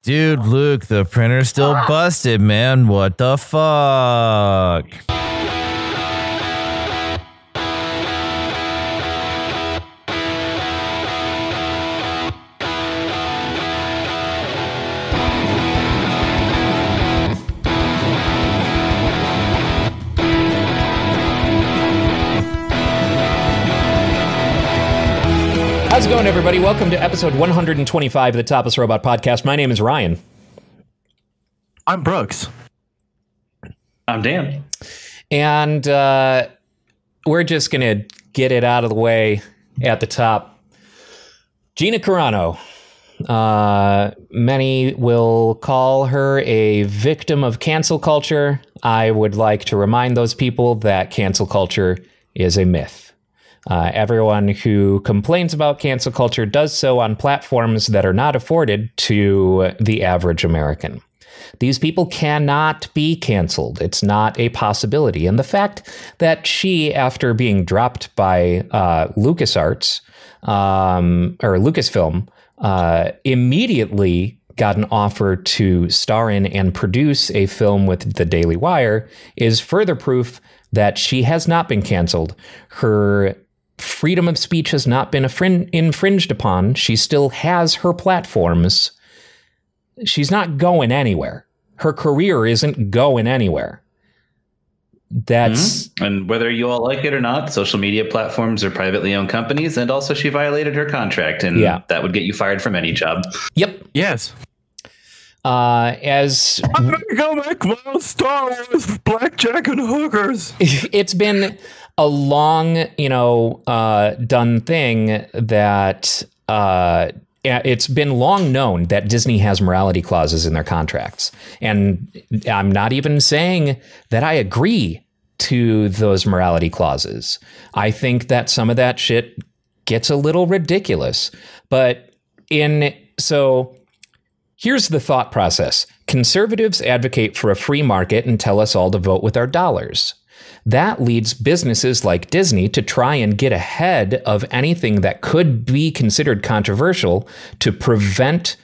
Dude, Luke, the printer's still busted, man. What the fuck? How's it going, everybody? Welcome to episode 125 of the Topless Robot podcast. My name is Ryan. I'm Brooks. I'm Dan. And we're just going to get it out of the way at the top. Gina Carano. Many will call her a victim of cancel culture. I would like to remind those people that cancel culture is a myth. Everyone who complains about cancel culture does so on platforms that are not afforded to the average American. These people cannot be canceled. It's not a possibility. And the fact that she, after being dropped by LucasArts or Lucasfilm, immediately got an offer to star in and produce a film with the Daily Wire is further proof that she has not been canceled. Her freedom of speech has not been infringed upon. She still has her platforms. She's not going anywhere. Her career isn't going anywhere. That's And whether you all like it or not, social media platforms are privately owned companies, and also she violated her contract, and that would get you fired from any job. Yep. Yes. As I'm gonna go make my own Star Wars blackjack and hookers. It's been a long, done thing that it's been long known that Disney has morality clauses in their contracts. And I'm not even saying that I agree to those morality clauses. I think that some of that shit gets a little ridiculous. But so here's the thought process. Conservatives advocate for a free market and tell us all to vote with our dollars. That leads businesses like Disney to try and get ahead of anything that could be considered controversial to prevent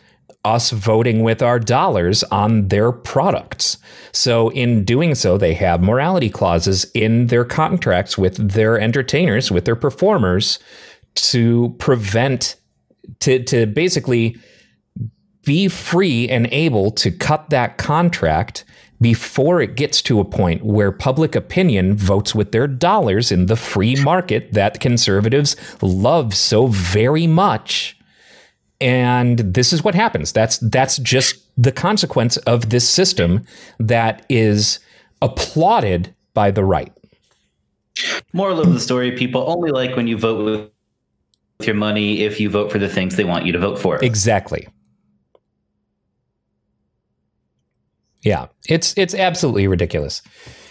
us voting with our dollars on their products. So in doing so, they have morality clauses in their contracts with their entertainers, with their performers, to prevent, to basically be free and able to cut that contract before it gets to a point where public opinion votes with their dollars in the free market that conservatives love so very much. And this is what happens. That's just the consequence of this system that is applauded by the right. Moral of the story, people only like when you vote with your money if you vote for the things they want you to vote for. Exactly. Yeah, it's absolutely ridiculous.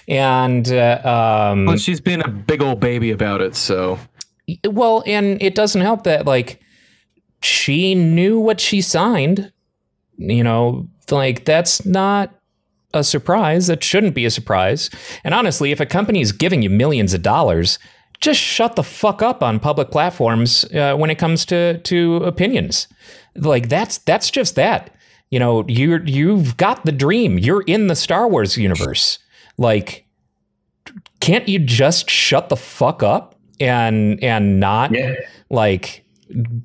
And well, she's been a big old baby about it, so. Well, and it doesn't help that, like, she knew what she signed. That's not a surprise. That shouldn't be a surprise. And honestly, if a company is giving you millions of dollars, just shut the fuck up on public platforms when it comes to opinions. Like, that's just that. You've got the dream. You're in the Star Wars universe. Like, can't you just shut the fuck up and not like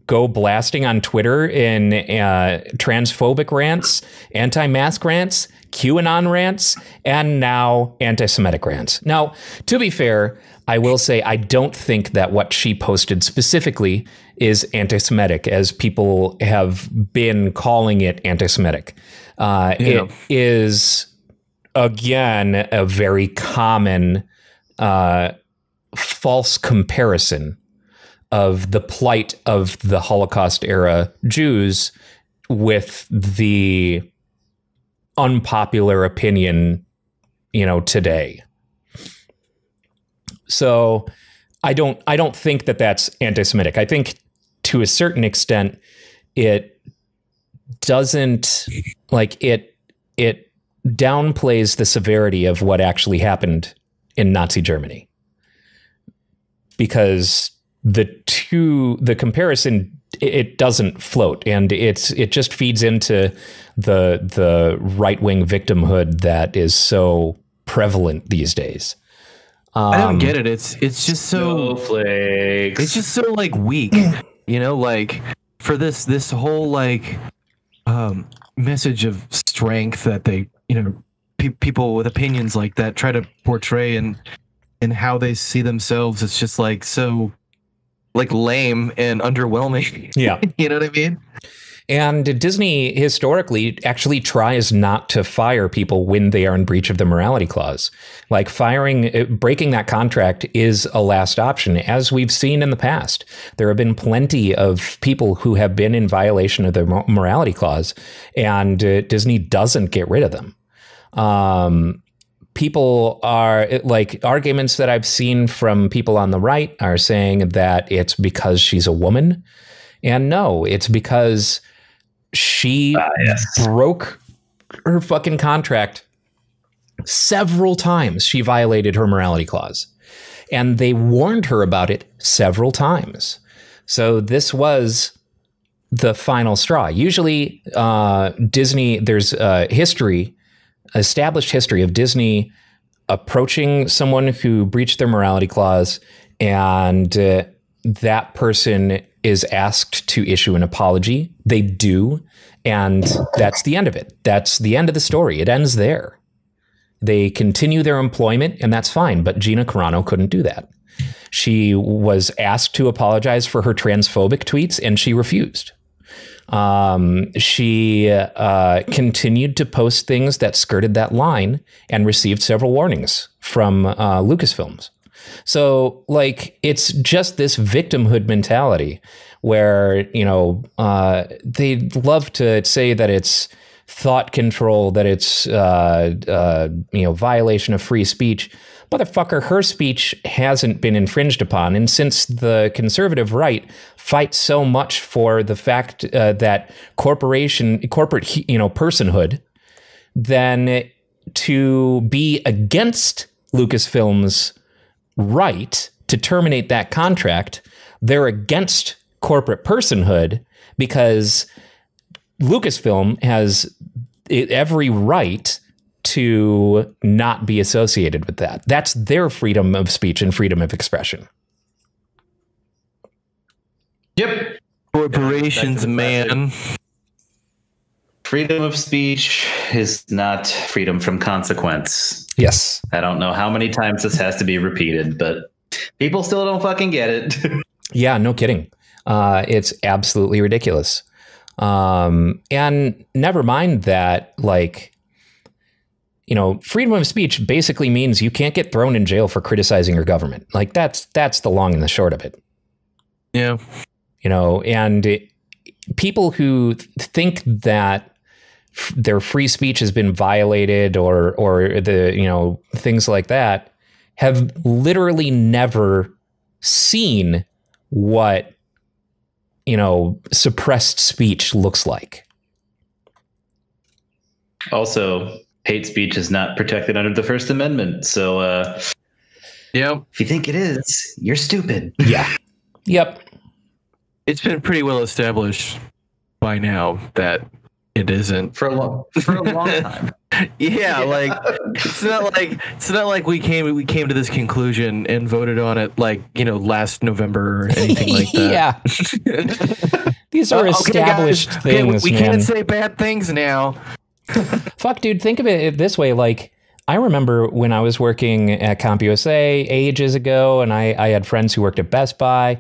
go blasting on Twitter in transphobic rants, anti-mask rants, QAnon rants, and now anti-Semitic rants? Now, to be fair, I will say I don't think that what she posted specifically is anti-Semitic, as people have been calling it anti-Semitic. It is, again, a very common false comparison of the plight of the Holocaust-era Jews with the unpopular opinion, today. So I don't think that that's anti-Semitic. I think to a certain extent it doesn't, like, it downplays the severity of what actually happened in Nazi Germany, because the comparison it doesn't float, and it just feeds into the right-wing victimhood that is so prevalent these days. I don't get it. It's just so snowflakes. It's just so like weak, you know, like for this whole like message of strength that they, you know, people with opinions like that try to portray and how they see themselves. It's just like so like lame and underwhelming. Yeah. You know what I mean? And Disney historically actually tries not to fire people when they are in breach of the morality clause. Like breaking that contract is a last option, as we've seen in the past. There have been plenty of people who have been in violation of the morality clause, and Disney doesn't get rid of them. People are like, arguments that I've seen from people on the right are saying that it's because she's a woman. And no, it's because she broke her fucking contract several times. She violated her morality clause, and they warned her about it several times. So this was the final straw. Usually Disney, there's established history of Disney approaching someone who breached their morality clause, and that person is asked to issue an apology. They do, and that's the end of it. That's the end of the story. It ends there. They continue their employment, and that's fine, but Gina Carano couldn't do that. She was asked to apologize for her transphobic tweets, and she refused. She continued to post things that skirted that line and received several warnings from Lucasfilms. So, like, it's just this victimhood mentality where, you know, they love to say that it's thought control, that it's, you know, violation of free speech. Motherfucker, her speech hasn't been infringed upon. And since the conservative right fights so much for the fact that corporate, you know, personhood, then to be against Lucasfilms' right to terminate that contract, they're against corporate personhood because Lucasfilm has every right to not be associated with that. That's their freedom of speech and freedom of expression. Yep. Corporations, man. Freedom of speech is not freedom from consequence. Yes. I don't know how many times this has to be repeated, but people still don't fucking get it. Yeah, no kidding. It's absolutely ridiculous. And never mind that, like, you know, freedom of speech basically means you can't get thrown in jail for criticizing your government. Like, that's the long and the short of it. Yeah. You know, and people who think that their free speech has been violated or the, you know, things like that have literally never seen what, you know, suppressed speech looks like. Also, hate speech is not protected under the First Amendment. So, yeah, if you think it is, you're stupid. Yeah. Yep. It's been pretty well established by now that it isn't for a long time. Yeah, like it's not like we came to this conclusion and voted on it like, you know, last November or anything like that. Yeah. These are established things. We can't say bad things now. Fuck, dude, think of it this way. Like, I remember when I was working at CompUSA ages ago, and I had friends who worked at Best Buy.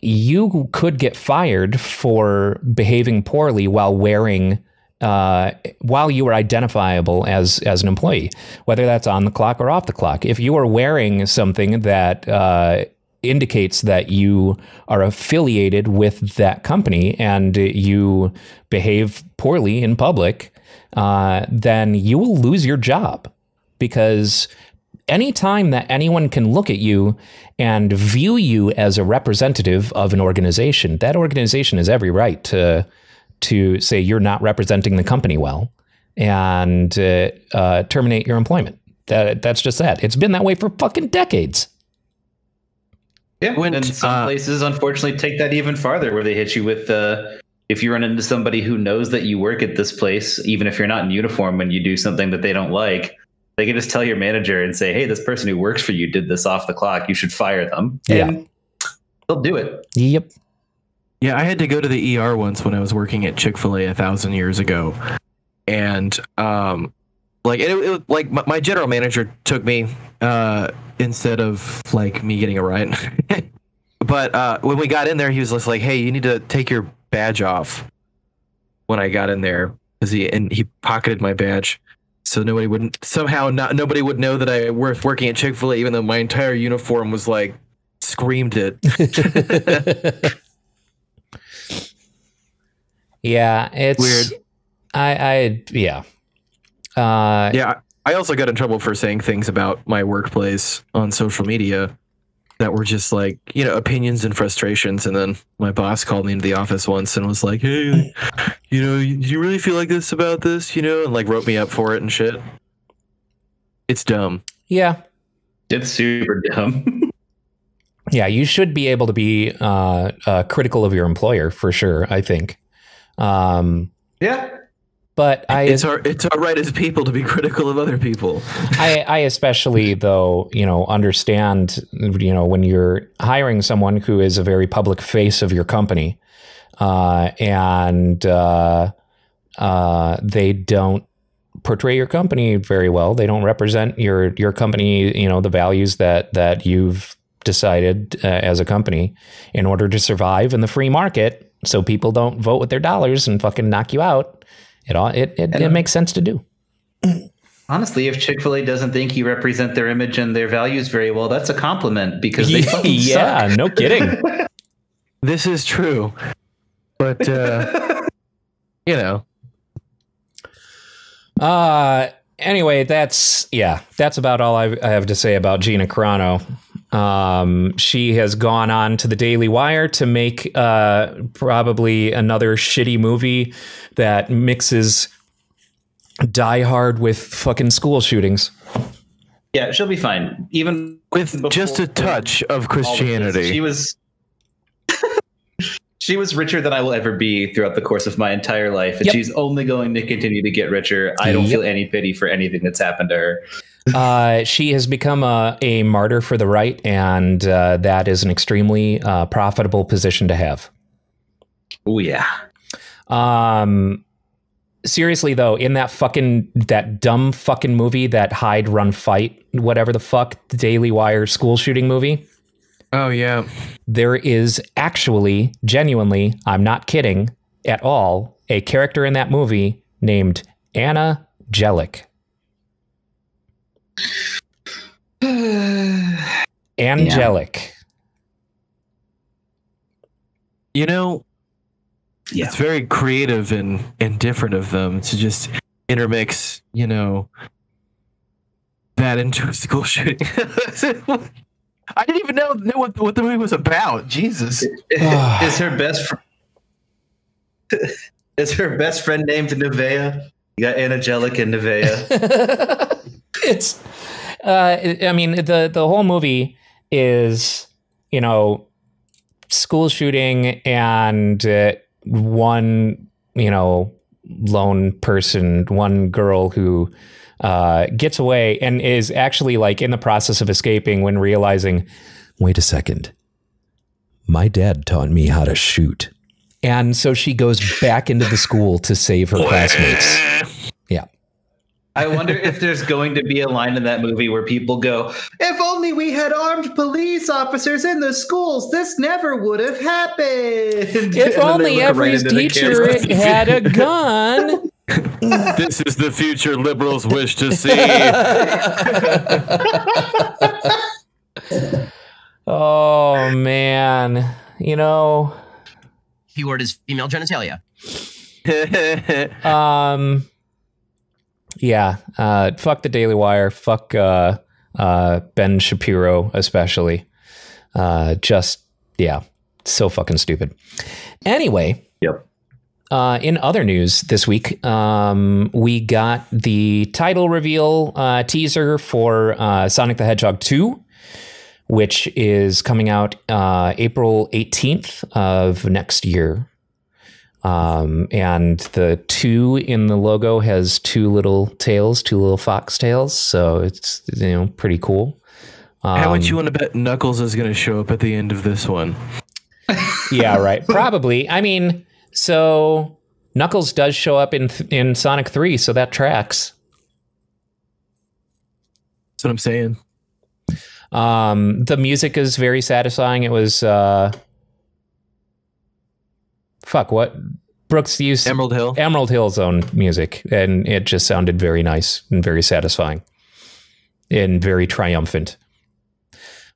You could get fired for behaving poorly while wearing, while you were identifiable as an employee, whether that's on the clock or off the clock. If you are wearing something that indicates that you are affiliated with that company and you behave poorly in public, then you will lose your job, because anytime that anyone can look at you and view you as a representative of an organization, that organization has every right to say you're not representing the company well and terminate your employment. That's just that. It's been that way for fucking decades. Yeah, and some places unfortunately take that even farther, where they hit you with if you run into somebody who knows that you work at this place, even if you're not in uniform, when you do something that they don't like, they can just tell your manager and say, hey, this person who works for you did this off the clock. You should fire them. Yeah. And they'll do it. Yep. Yeah, I had to go to the ER once when I was working at Chick-fil-A 1,000 years ago. And it like my general manager took me instead of like me getting a ride. But when we got in there, he was just like, hey, you need to take your badge off. When I got in there, he pocketed my badge, so nobody would know that I was working at Chick-fil-A, even though my entire uniform was like screamed it. Yeah, it's weird. I also got in trouble for saying things about my workplace on social media that were just like, opinions and frustrations. And then my boss called me into the office once and was like, hey, do you really feel like this about this, and like wrote me up for it and shit. It's dumb. Yeah. It's super dumb. Yeah, you should be able to be critical of your employer for sure, I think. Yeah. But it's our right as people to be critical of other people. I especially, though, understand, when you're hiring someone who is a very public face of your company, and they don't portray your company very well. They don't represent your company, the values that you've decided as a company in order to survive in the free market, so people don't vote with their dollars and fucking knock you out. It makes sense to do. Honestly, if Chick-fil-A doesn't think you represent their image and their values very well, that's a compliment, because they fucking suck. No kidding. This is true. But Anyway, that's about all I have to say about Gina Carano. She has gone on to the Daily Wire to make probably another shitty movie that mixes Die Hard with fucking school shootings. Yeah, she'll be fine. Even with just a touch of Christianity. She was richer than I will ever be throughout the course of my entire life, and she's only going to continue to get richer. I don't feel any pity for anything that's happened to her. She has become a martyr for the right, and that is an extremely profitable position to have. Oh, yeah. Seriously, though, in that dumb fucking movie, that Hide, Run, Fight, whatever the fuck, the Daily Wire school shooting movie. Oh, yeah. There is actually, genuinely, I'm not kidding at all, a character in that movie named Anna Jellic. Angelic. It's very creative and different of them to just intermix, that into a school shooting. I didn't even know what the movie was about. Jesus. Is her best friend named Nevaeh? You got Angelic and Nevaeh. It's the whole movie is, school shooting and one, lone person, one girl who gets away and is actually like in the process of escaping when realizing, wait a second, my dad taught me how to shoot. And so she goes back into the school to save her classmates. Yeah. I wonder if there's going to be a line in that movie where people go, if only we had armed police officers in the schools, this never would have happened. If only every teacher had a gun. This is the future liberals wish to see. Oh, man. Keyword is female genitalia. Yeah. Fuck the Daily Wire. Fuck Ben Shapiro, especially. So fucking stupid. Anyway. Yep. In other news this week, we got the title reveal teaser for Sonic the Hedgehog 2, which is coming out April 18th of next year. And the 2 in the logo has 2 little tails, 2 little fox tails. So it's, pretty cool. How much you want to bet Knuckles is going to show up at the end of this one? Yeah, right. Probably. I mean, so Knuckles does show up in Sonic 3, so that tracks. That's what I'm saying. The music is very satisfying. It was what Brooks used Emerald Hill's own music, and it just sounded very nice and very satisfying and very triumphant.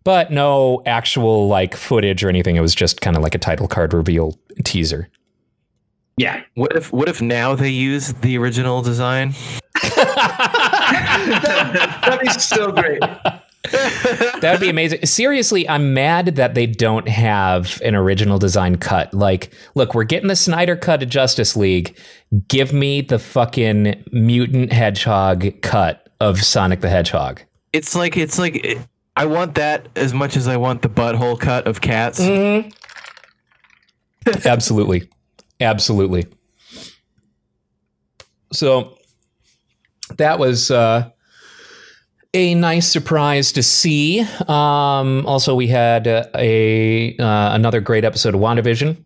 But no actual like footage or anything. It was just kind of like a title card reveal teaser. Yeah. What if now they use the original design? That'd be so great. That would be amazing. Seriously, I'm mad that they don't have an original design cut. Like, look, we're getting the Snyder cut of Justice League. Give me the fucking mutant hedgehog cut of Sonic the Hedgehog. It's like I want that as much as I want the butthole cut of Cats. Mm-hmm. Absolutely. Absolutely. So that was a nice surprise to see. Also, we had another great episode of WandaVision.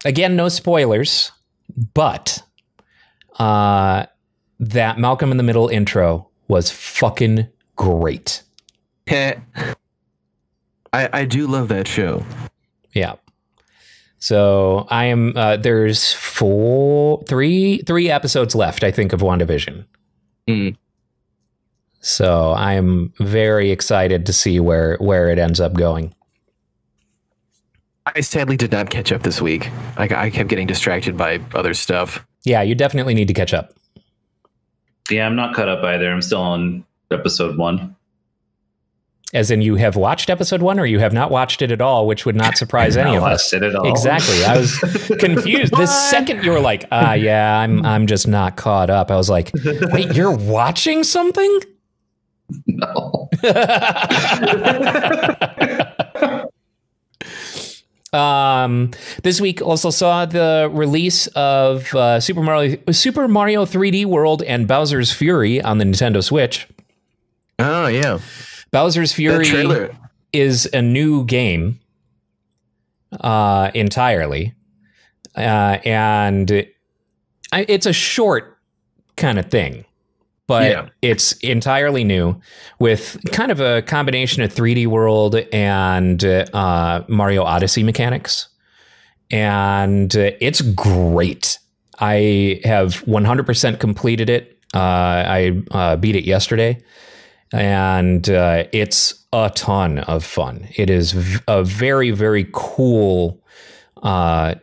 Again, no spoilers, but that Malcolm in the Middle intro was fucking great. I do love that show. Yeah. So I am, there's three episodes left, I think, of WandaVision. Mm. So I am very excited to see where it ends up going. I sadly did not catch up this week. I kept getting distracted by other stuff. Yeah, you definitely need to catch up. Yeah, I'm not caught up either. I'm still on episode 1. As in, you have watched episode 1, or you have not watched it at all, which would not surprise any of us. It at all. Exactly. I was confused. The second you were like, yeah, I'm just not caught up. I was like, wait, you're watching something? No. This week also saw the release of Super Mario 3D World and Bowser's Fury on the Nintendo Switch. Oh, yeah. Bowser's Fury is a new game entirely. And it's a short kind of thing, but it's entirely new with kind of a combination of 3D World and Mario Odyssey mechanics. And it's great. I have 100% completed it. I beat it yesterday. And it's a ton of fun. It is a very, very cool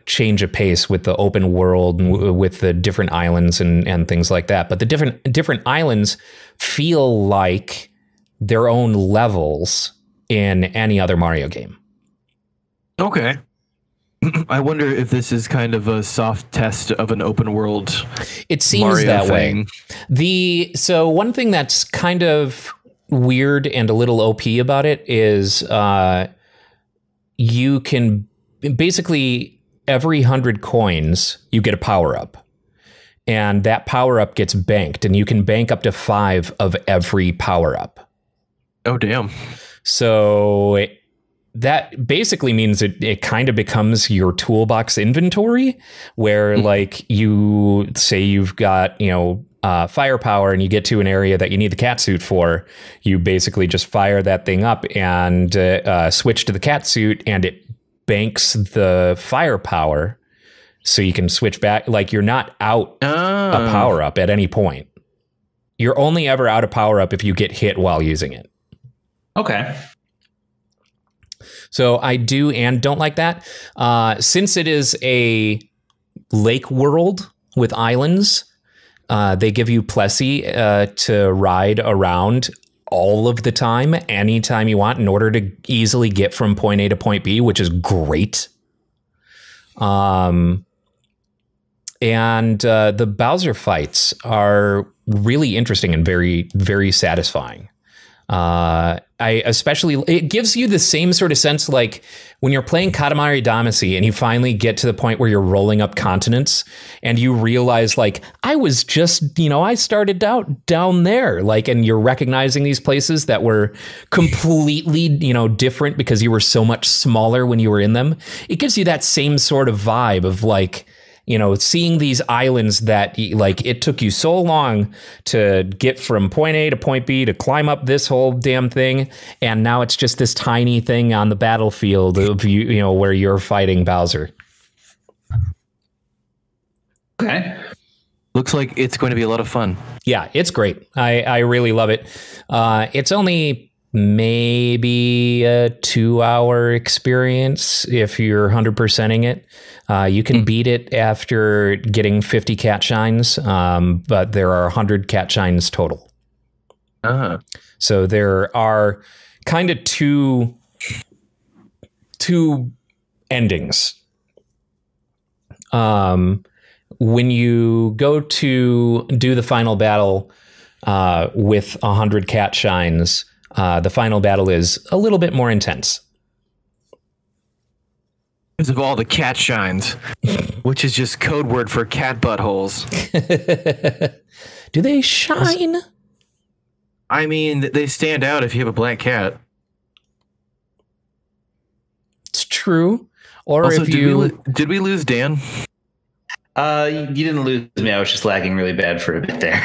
change of pace with the open world, with the different islands and things like that. But the different islands feel like their own levels in any other Mario game. Okay. I wonder if this is kind of a soft test of an open world. It seems Mario that thing. way. So one thing that's kind of weird and a little OP about it is you can basically every 100 coins you get a power up, and that power up gets banked, and you can bank up to 5 of every power up. Oh, damn. So that basically means it kind of becomes your toolbox inventory, where like you say you've got, firepower and you get to an area that you need the cat suit for, you basically just fire that thing up and switch to the cat suit, and it banks the firepower so you can switch back. Like, you're not out a power up at any point. You're only ever out of power up if you get hit while using it. Okay. So I do and don't like that. Since it is a lake world with islands, they give you Plessy to ride around all of the time, anytime you want, in order to easily get from point A to point B, which is great. And the Bowser fights are really interesting and very, very satisfying. It gives you the same sort of sense like when you're playing Katamari Damacy and you finally get to the point where you're rolling up continents and you realize like, I was just, I started out down there, like, and you're recognizing these places that were completely, different because you were so much smaller when you were in them. It gives you that same sort of vibe of like, seeing these islands that like it took you so long to get from point A to point B to climb up this whole damn thing. And now it's just this tiny thing on the battlefield of where you're fighting Bowser. Okay. Looks like it's going to be a lot of fun. Yeah, it's great. I really love it. It's only maybe a 2-hour experience if you're 100%ing it. You can beat it after getting 50 cat shines, but there are 100 cat shines total. So there are kind of two endings. When you go to do the final battle with 100 cat shines, the final battle is a little bit more intense. Because of all the cat shines, which is just code word for cat buttholes. Do they shine? I mean, they stand out if you have a black cat. It's true. Or also, if you... Did we lose Dan? You didn't lose me. I was just lagging really bad for a bit there.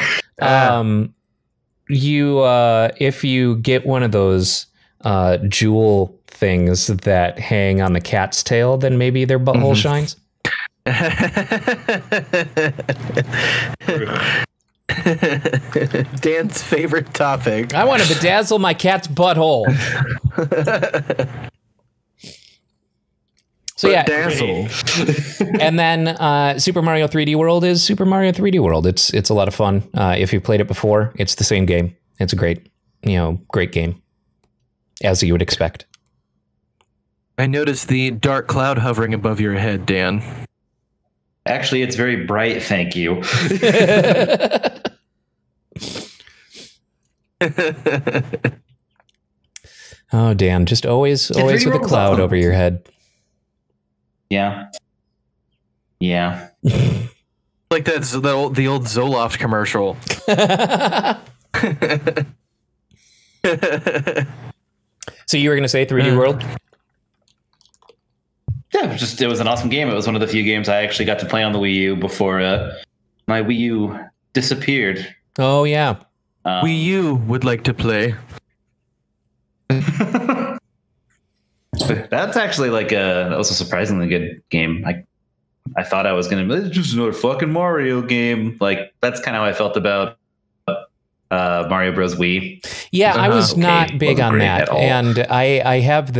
If you get one of those jewel things that hang on the cat's tail, then maybe their butthole shines. Dan's favorite topic. I want to bedazzle my cat's butthole. So yeah, and then Super Mario 3D World is Super Mario 3D World. It's a lot of fun. If you've played it before, it's the same game. It's a great game, as you would expect. I noticed the dark cloud hovering above your head, Dan. Actually, it's very bright. Thank you. Oh, Dan, just always with a cloud over your head. Yeah. Like that's the old Zoloft commercial. So you were going to say 3D World? Yeah, it was an awesome game. It was one of the few games I actually got to play on the Wii U before my Wii U disappeared. Oh, yeah. Wii U would like to play. That's actually that was a surprisingly good game. I thought I was going to be just another fucking Mario game. Like, that's kind of how I felt about Mario Bros. Wii. Yeah, I was not big on that. And I have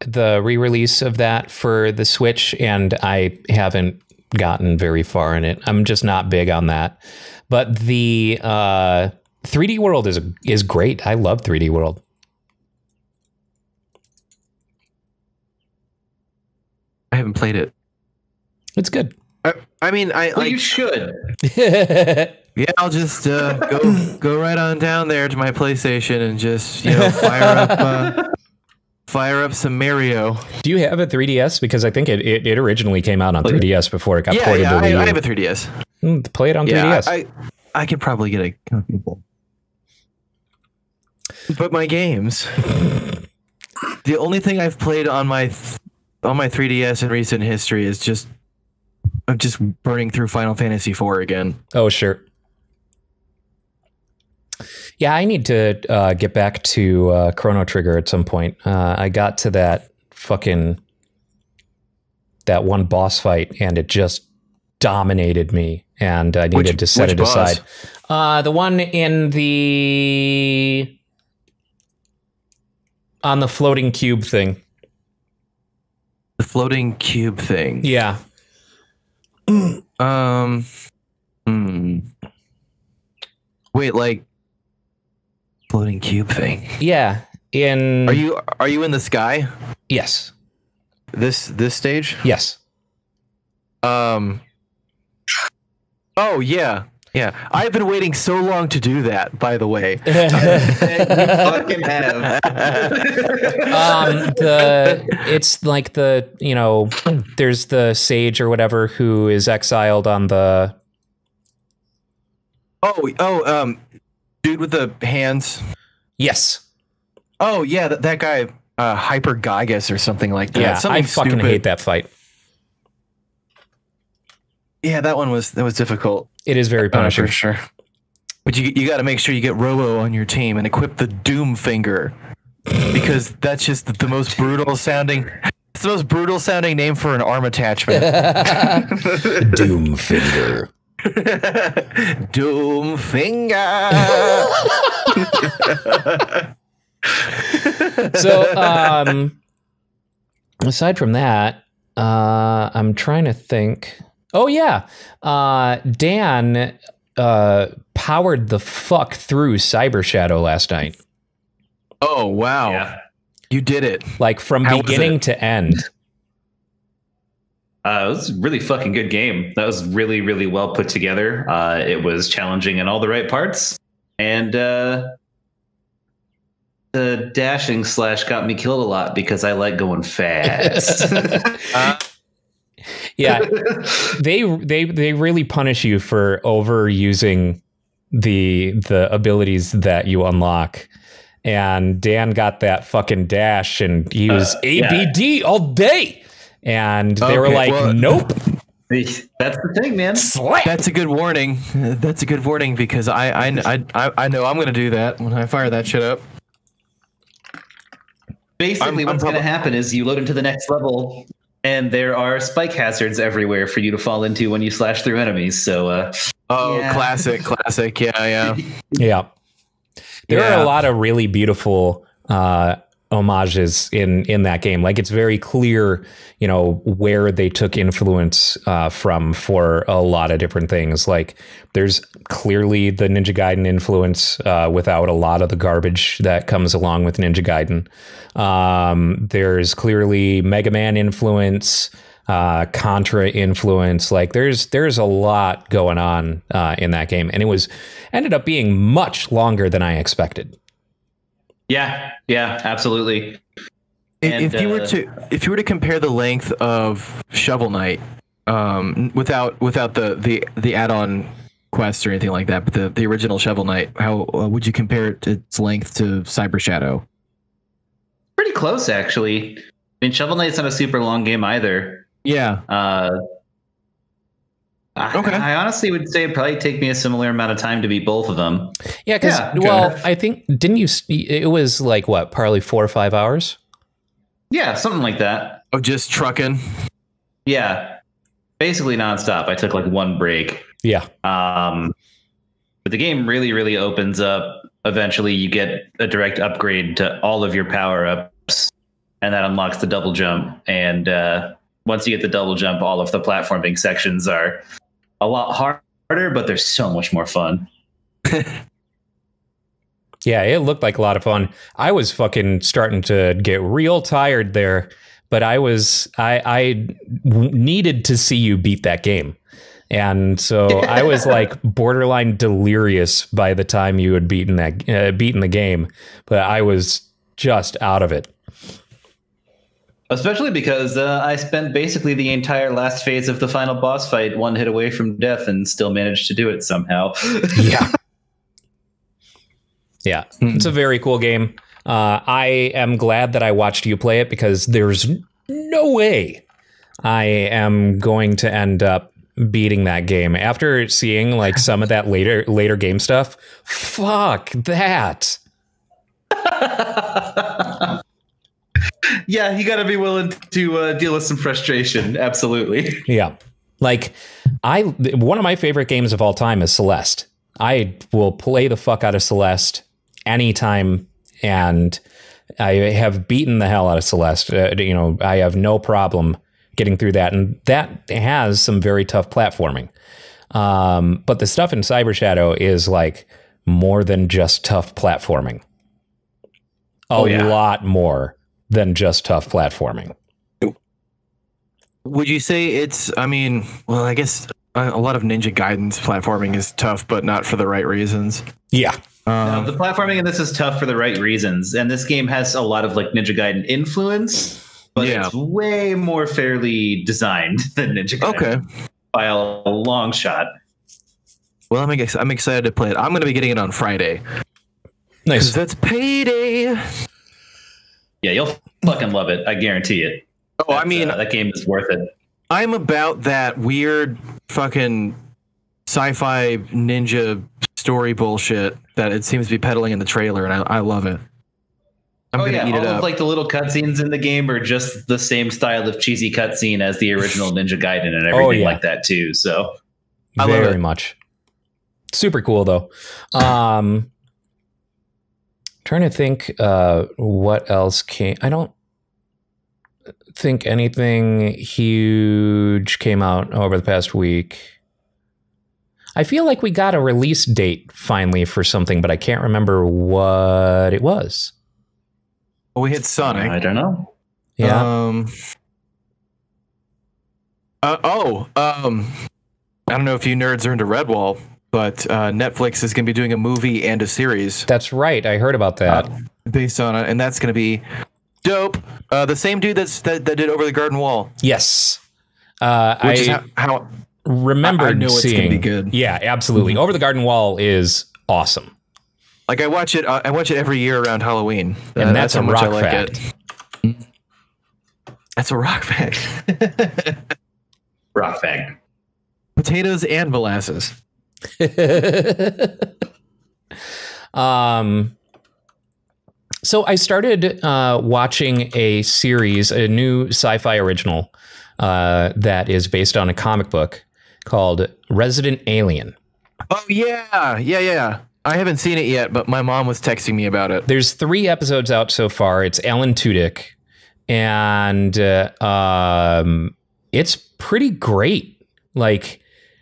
the re-release of that for the Switch, and I haven't gotten very far in it. I'm just not big on that. But the 3D World is great. I love 3D World. I haven't played it. It's good. I mean, you should. Yeah, I'll just go right on down there to my PlayStation and just fire up some Mario. Do you have a 3DS? Because I think it originally came out on 3DS before it got ported to Wii U. I have a 3DS. Play it on 3DS. I could probably get a couple. But my games, the only thing I've played on my 3DS in recent history is just burning through Final Fantasy IV again. Oh, sure. Yeah, I need to get back to Chrono Trigger at some point. I got to that one boss fight, and it just dominated me, and I needed to set it aside. The one on the floating cube thing. The floating cube thing. Yeah. Wait, like floating cube thing. Yeah. Are you in the sky? Yes. This stage? Yes. Oh yeah. Yeah, I've been waiting so long to do that, by the way. You fucking have. It's like there's the sage or whatever who is exiled on the. Dude with the hands. Yes. Oh yeah, that guy, Hyper Gygus or something like that. Yeah, something I fucking stupid. hate that fight. Yeah, that was difficult. It is very punishing. For sure. But you got to make sure you get Robo on your team and equip the Doom Finger, because that's just the most brutal sounding. It's the most brutal sounding name for an arm attachment. Doom Finger. Doom Finger. So, aside from that, I'm trying to think. Oh yeah, Dan powered the fuck through Cyber Shadow last night. Oh wow, Yeah. You did it. Like from How was beginning it? to end. It was a really fucking good game. That was really, really well put together. It was challenging in all the right parts. And the dashing / got me killed a lot because I like going fast. Yeah, they really punish you for overusing the abilities that you unlock. And Dan got that fucking dash, and he was ABD all day. And they were like, well, nope. That's the thing, man. Slap. That's a good warning. That's a good warning, because I know I'm gonna do that when I fire that shit up. Basically, what's going to happen is you load into the next level, and there are spike hazards everywhere for you to fall into when you slash through enemies. So, yeah. Classic. Yeah. Yeah. There are a lot of really beautiful homages in that game. Like, it's very clear, where they took influence from for a lot of different things. Like, there's clearly the Ninja Gaiden influence without a lot of the garbage that comes along with Ninja Gaiden. There's clearly Mega Man influence, Contra influence. Like, there's a lot going on in that game, and it ended up being much longer than I expected. Yeah, absolutely. If you were to compare the length of Shovel Knight, without the add-on quests or anything like that, but the original Shovel Knight, how would you compare its length to Cyber Shadow? Pretty close, actually. I mean, Shovel Knight's not a super long game either. Yeah. Okay. I honestly would say it'd probably take me a similar amount of time to beat both of them. Yeah, because I think it was like what, probably 4 or 5 hours? Yeah, something like that. Of just trucking. Yeah, basically nonstop. I took like one break. Yeah. But the game really, really opens up. Eventually, you get a direct upgrade to all of your power ups, and that unlocks the double jump. And once you get the double jump, all of the platforming sections are a lot harder, but they're so much more fun. Yeah, it looked like a lot of fun. I was fucking starting to get real tired there, but I needed to see you beat that game. And so I was like borderline delirious by the time you had beaten the game, but I was just out of it. Especially because I spent basically the entire last phase of the final boss fight one hit away from death and still managed to do it somehow. Yeah. Yeah. It's a very cool game. I am glad that I watched you play it, because there's no way I am going to end up beating that game after seeing like some of that later game stuff. Fuck that. Yeah, you got to be willing to deal with some frustration. Absolutely. Yeah. Like, one of my favorite games of all time is Celeste. I will play the fuck out of Celeste anytime, and I have beaten the hell out of Celeste. I have no problem getting through that, and that has some very tough platforming. But the stuff in Cyber Shadow is like more than just tough platforming. A lot more than just tough platforming. Would you say it's, I mean, well, I guess a lot of Ninja Gaiden's platforming is tough, but not for the right reasons. Yeah. No, the platforming in this is tough for the right reasons, and this game has a lot of like Ninja Gaiden influence, but it's way more fairly designed than Ninja Gaiden by a long shot. Well, I'm excited to play it. I'm going to be getting it on Friday. Nice. That's payday. Yeah, you'll fucking love it. I guarantee it. Oh, I mean, that game is worth it. I'm about that weird fucking sci-fi ninja story bullshit that it seems to be peddling in the trailer, and I love it. I'm gonna eat it up. All of like the little cutscenes in the game are just the same style of cheesy cutscene as the original Ninja Gaiden and everything like that too. So I love it very much. Super cool though. Trying to think what else came. I don't think anything huge came out over the past week. I feel like we got a release date finally for something, but I can't remember what it was. Well, we hit Sonic. I don't know. Yeah. I don't know if you nerds are into Redwall, but Netflix is going to be doing a movie and a series. That's right. I heard about that. Based on it, and that's going to be dope. The same dude that did Over the Garden Wall. Yes. Which is how remember I know it's going to be good. Yeah, absolutely. Over the Garden Wall is awesome. Like I watch it every year around Halloween. And that's how a much I rock like fact. it. That's a rock fact. Rock fact. Potatoes and molasses. So I started watching a series, a new sci-fi original that is based on a comic book called Resident Alien. Oh yeah. I haven't seen it yet, but my mom was texting me about it. There's 3 episodes out so far. It's Alan Tudyk, and it's pretty great. Like,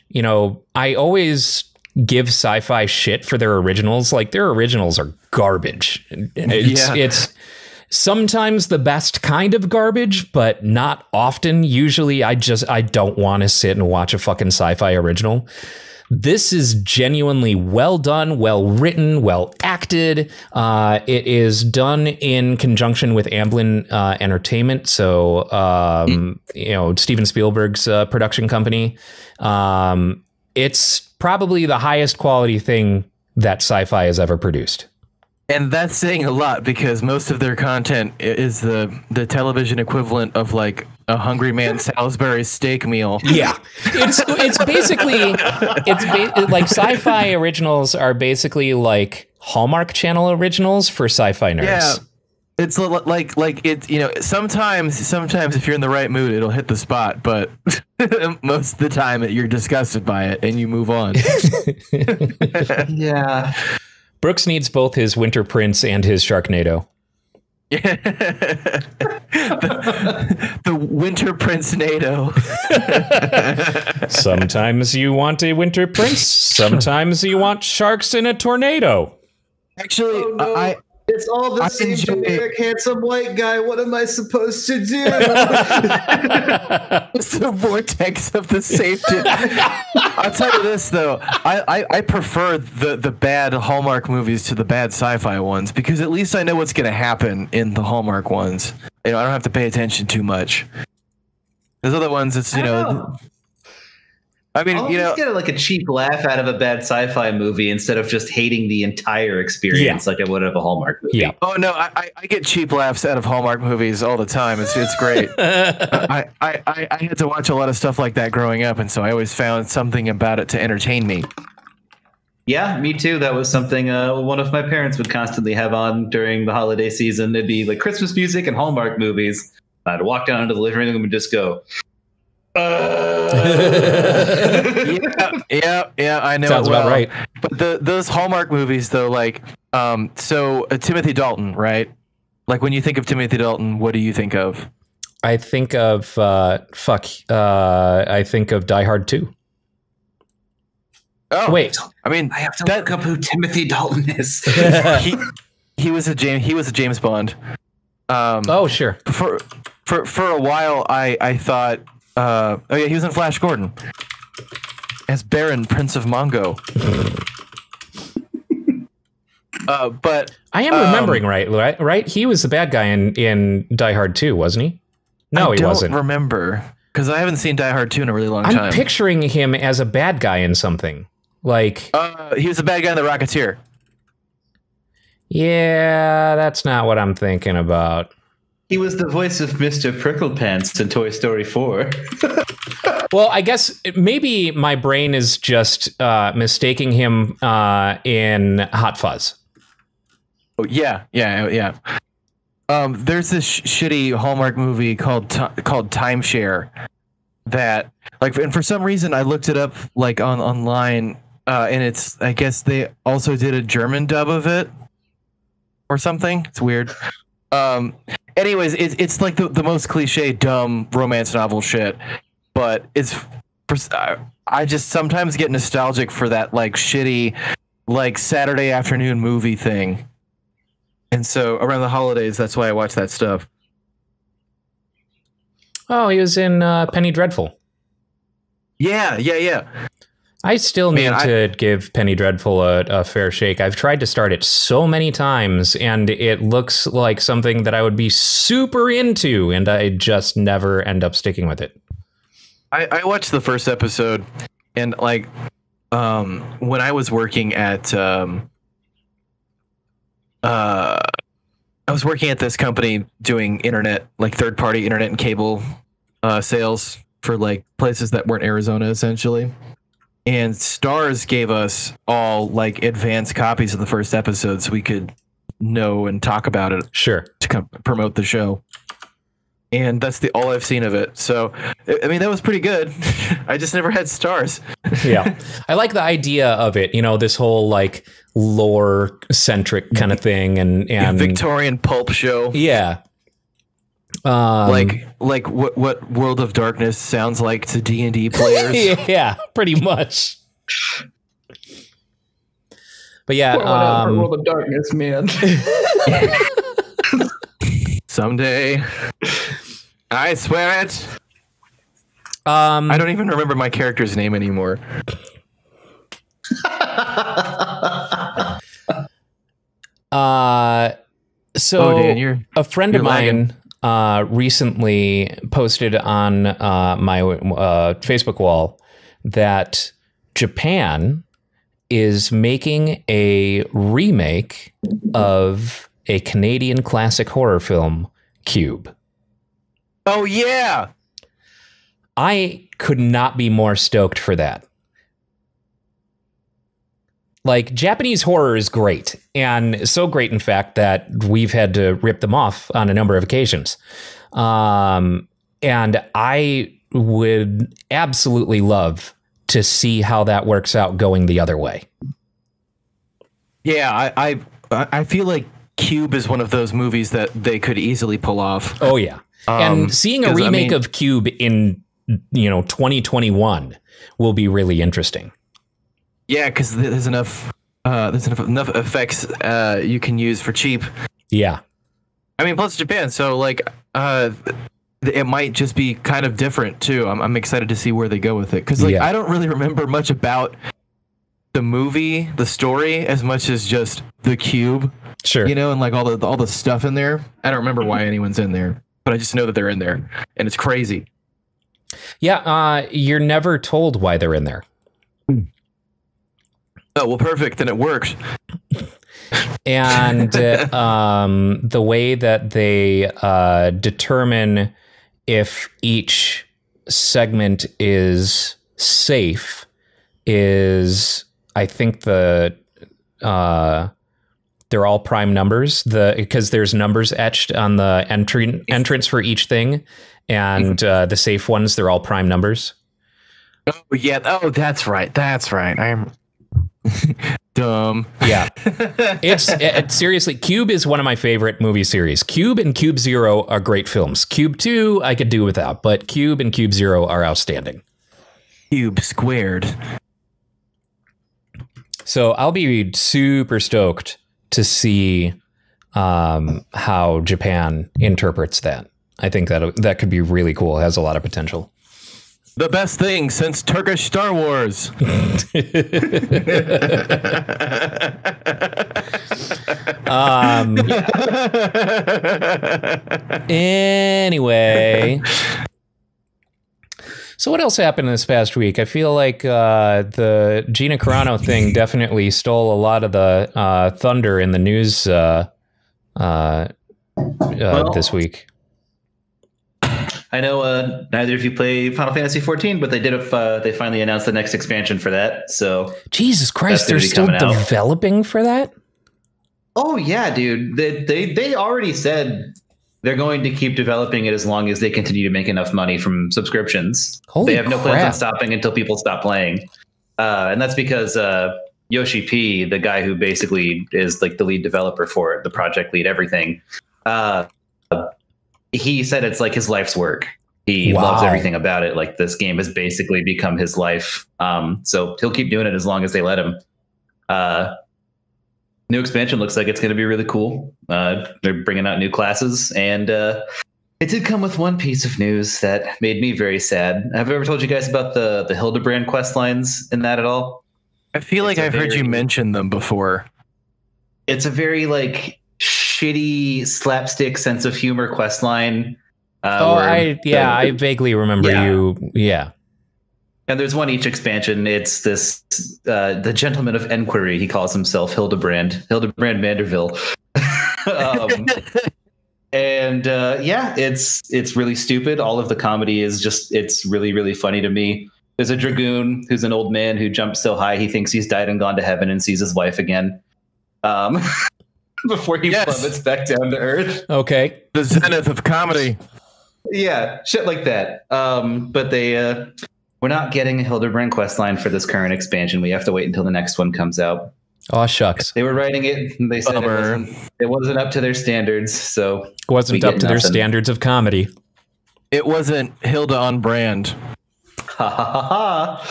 you know, I always give sci-fi shit for their originals. Like, their originals are garbage. It's sometimes the best kind of garbage, but not often. Usually I don't want to sit and watch a fucking sci-fi original. This is genuinely well done, well written, well acted. It is done in conjunction with Amblin Entertainment, so you know, Steven Spielberg's production company. It's probably the highest quality thing that sci-fi has ever produced. And that's saying a lot because most of their content is the television equivalent of like a Hungry Man Salisbury steak meal. Yeah, it's basically like sci-fi originals are basically like Hallmark Channel originals for sci-fi nerds. Yeah, it's like it. You know, sometimes if you're in the right mood, it'll hit the spot, but most of the time you're disgusted by it and you move on. Yeah. Brooks needs both his Winter Prince and his Sharknado. the Winter Prince NATO. Sometimes you want a Winter Prince. Sometimes you want sharks in a tornado. Actually, oh, no. It's all the same generic handsome white guy. What am I supposed to do? It's the vortex of the safety. I'll tell you this though, I prefer the bad Hallmark movies to the bad sci-fi ones because at least I know what's going to happen in the Hallmark ones. You know, I don't have to pay attention too much. Those other ones, it's I mean, I'll just get like a cheap laugh out of a bad sci-fi movie instead of just hating the entire experience like I would of a Hallmark movie. Yeah. Oh no, I get cheap laughs out of Hallmark movies all the time. It's great. I had to watch a lot of stuff like that growing up, and so I always found something about it to entertain me. Yeah, me too. That was something one of my parents would constantly have on during the holiday season. It'd be like Christmas music and Hallmark movies. I'd walk down into the living room and just go, yeah, I know. Sounds about right. But those Hallmark movies, though, like, Timothy Dalton, right? Like, when you think of Timothy Dalton, what do you think of? I think of I think of Die Hard 2. Oh, wait. I mean, I have to look up who Timothy Dalton is. he was a James Bond. Oh, sure. For a while, I thought, oh yeah, he was in Flash Gordon. as Baron, Prince of Mongo. But I am remembering right? He was the bad guy in Die Hard 2, wasn't he? No, he wasn't. I don't remember, because I haven't seen Die Hard 2 in a really long time. I'm picturing him as a bad guy in something. Like, he was the bad guy in The Rocketeer. Yeah, that's not what I'm thinking about. He was the voice of Mr. Pricklepants in Toy Story 4. Well, I guess maybe my brain is just mistaking him in Hot Fuzz. Oh, yeah. There's this shitty Hallmark movie called Timeshare that, like, and for some reason I looked it up like online, and it's, I guess they also did a German dub of it or something. It's weird. Anyways, it's like the most cliche dumb romance novel shit, but I just sometimes get nostalgic for that like shitty like Saturday afternoon movie thing. And so around the holidays, that's why I watch that stuff. Oh, he was in Penny Dreadful. Yeah. I still need to give Penny Dreadful a fair shake. I've tried to start it so many times, and it looks like something that I would be super into, and I just never end up sticking with it. I watched the first episode, and like when I was working at I was working at this company doing internet, like third-party internet and cable sales for like places that weren't Arizona, essentially. And Stars gave us all like advanced copies of the first episode so we could know and talk about it. Sure. To promote the show. And that's all I've seen of it. So, I mean, that was pretty good. I just never had Stars. Yeah. I like the idea of it, you know, this whole like lore centric kind of thing and Victorian pulp show. Yeah. Like what World of Darkness sounds like to D&D players. Yeah, pretty much. But yeah, World of Darkness, man. Someday, I swear it. I don't even remember my character's name anymore. So Dan, a friend of mine recently posted on my Facebook wall that Japan is making a remake of a Canadian classic horror film, Cube. Oh, yeah. I could not be more stoked for that. Like, Japanese horror is great, and so great, in fact, that we've had to rip them off on a number of occasions. And I would absolutely love to see how that works out going the other way. Yeah, I feel like Cube is one of those movies that they could easily pull off. Oh, yeah. And seeing a remake of Cube in, 2021 will be really interesting. Yeah, because there's enough effects you can use for cheap. Yeah. I mean, plus Japan, so like it might just be kind of different too. I'm excited to see where they go with it, because I don't really remember much about the movie, the story, as much as just the cube. Sure. And like all the stuff in there. I don't remember why anyone's in there, but I just know that they're in there, and it's crazy. Yeah, you're never told why they're in there. Oh, well, perfect. Then it worked. And the way that they determine if each segment is safe is, I think they're all prime numbers. Because there's numbers etched on the entrance for each thing, and the safe ones, they're all prime numbers. Oh yeah. Oh, that's right. I'm dumb. Yeah. It's seriously, Cube is one of my favorite movie series. Cube and Cube Zero are great films. Cube 2 I could do without, but Cube and Cube Zero are outstanding. Cube squared. So I'll be super stoked to see how Japan interprets that. I think that could be really cool. It has a lot of potential. The best thing since Turkish Star Wars. Anyway. So what else happened this past week? I feel like the Gina Carano thing definitely stole a lot of the thunder in the news this week. I know neither of you play Final Fantasy 14, but they did. They finally announced the next expansion for that. So Jesus Christ, they're still developing for that? Oh yeah, dude. They already said they're going to keep developing it as long as they continue to make enough money from subscriptions. They have no plans on stopping until people stop playing, and that's because Yoshi P, the guy who basically is like the lead developer for it, the project lead, everything. He said it's like his life's work. He loves everything about it. Like this game has basically become his life. So he'll keep doing it as long as they let him. New expansion looks like it's going to be really cool. They're bringing out new classes, and it did come with one piece of news that made me very sad. Have I ever told you guys about the Hildebrand quest lines in that at all? I feel like I've heard you mention them before. It's a very like shitty slapstick sense of humor quest line. I vaguely remember you. Yeah. And there's one each expansion. It's this the Gentleman of Enquiry. He calls himself Hildebrand Manderville. It's really stupid. All of the comedy is just, it's really, really funny to me. There's a dragoon who's an old man who jumps so high he thinks he's died and gone to heaven and sees his wife again. Before he plummets back down to earth. Okay. The zenith of comedy. Yeah, shit like that. But we're not getting a Hildebrand questline for this current expansion. We have to wait until the next one comes out. Oh, shucks. They were writing it, and they said it wasn't up to their standards. So it wasn't up to their standards of comedy. It wasn't Hilda on brand. Ha ha ha.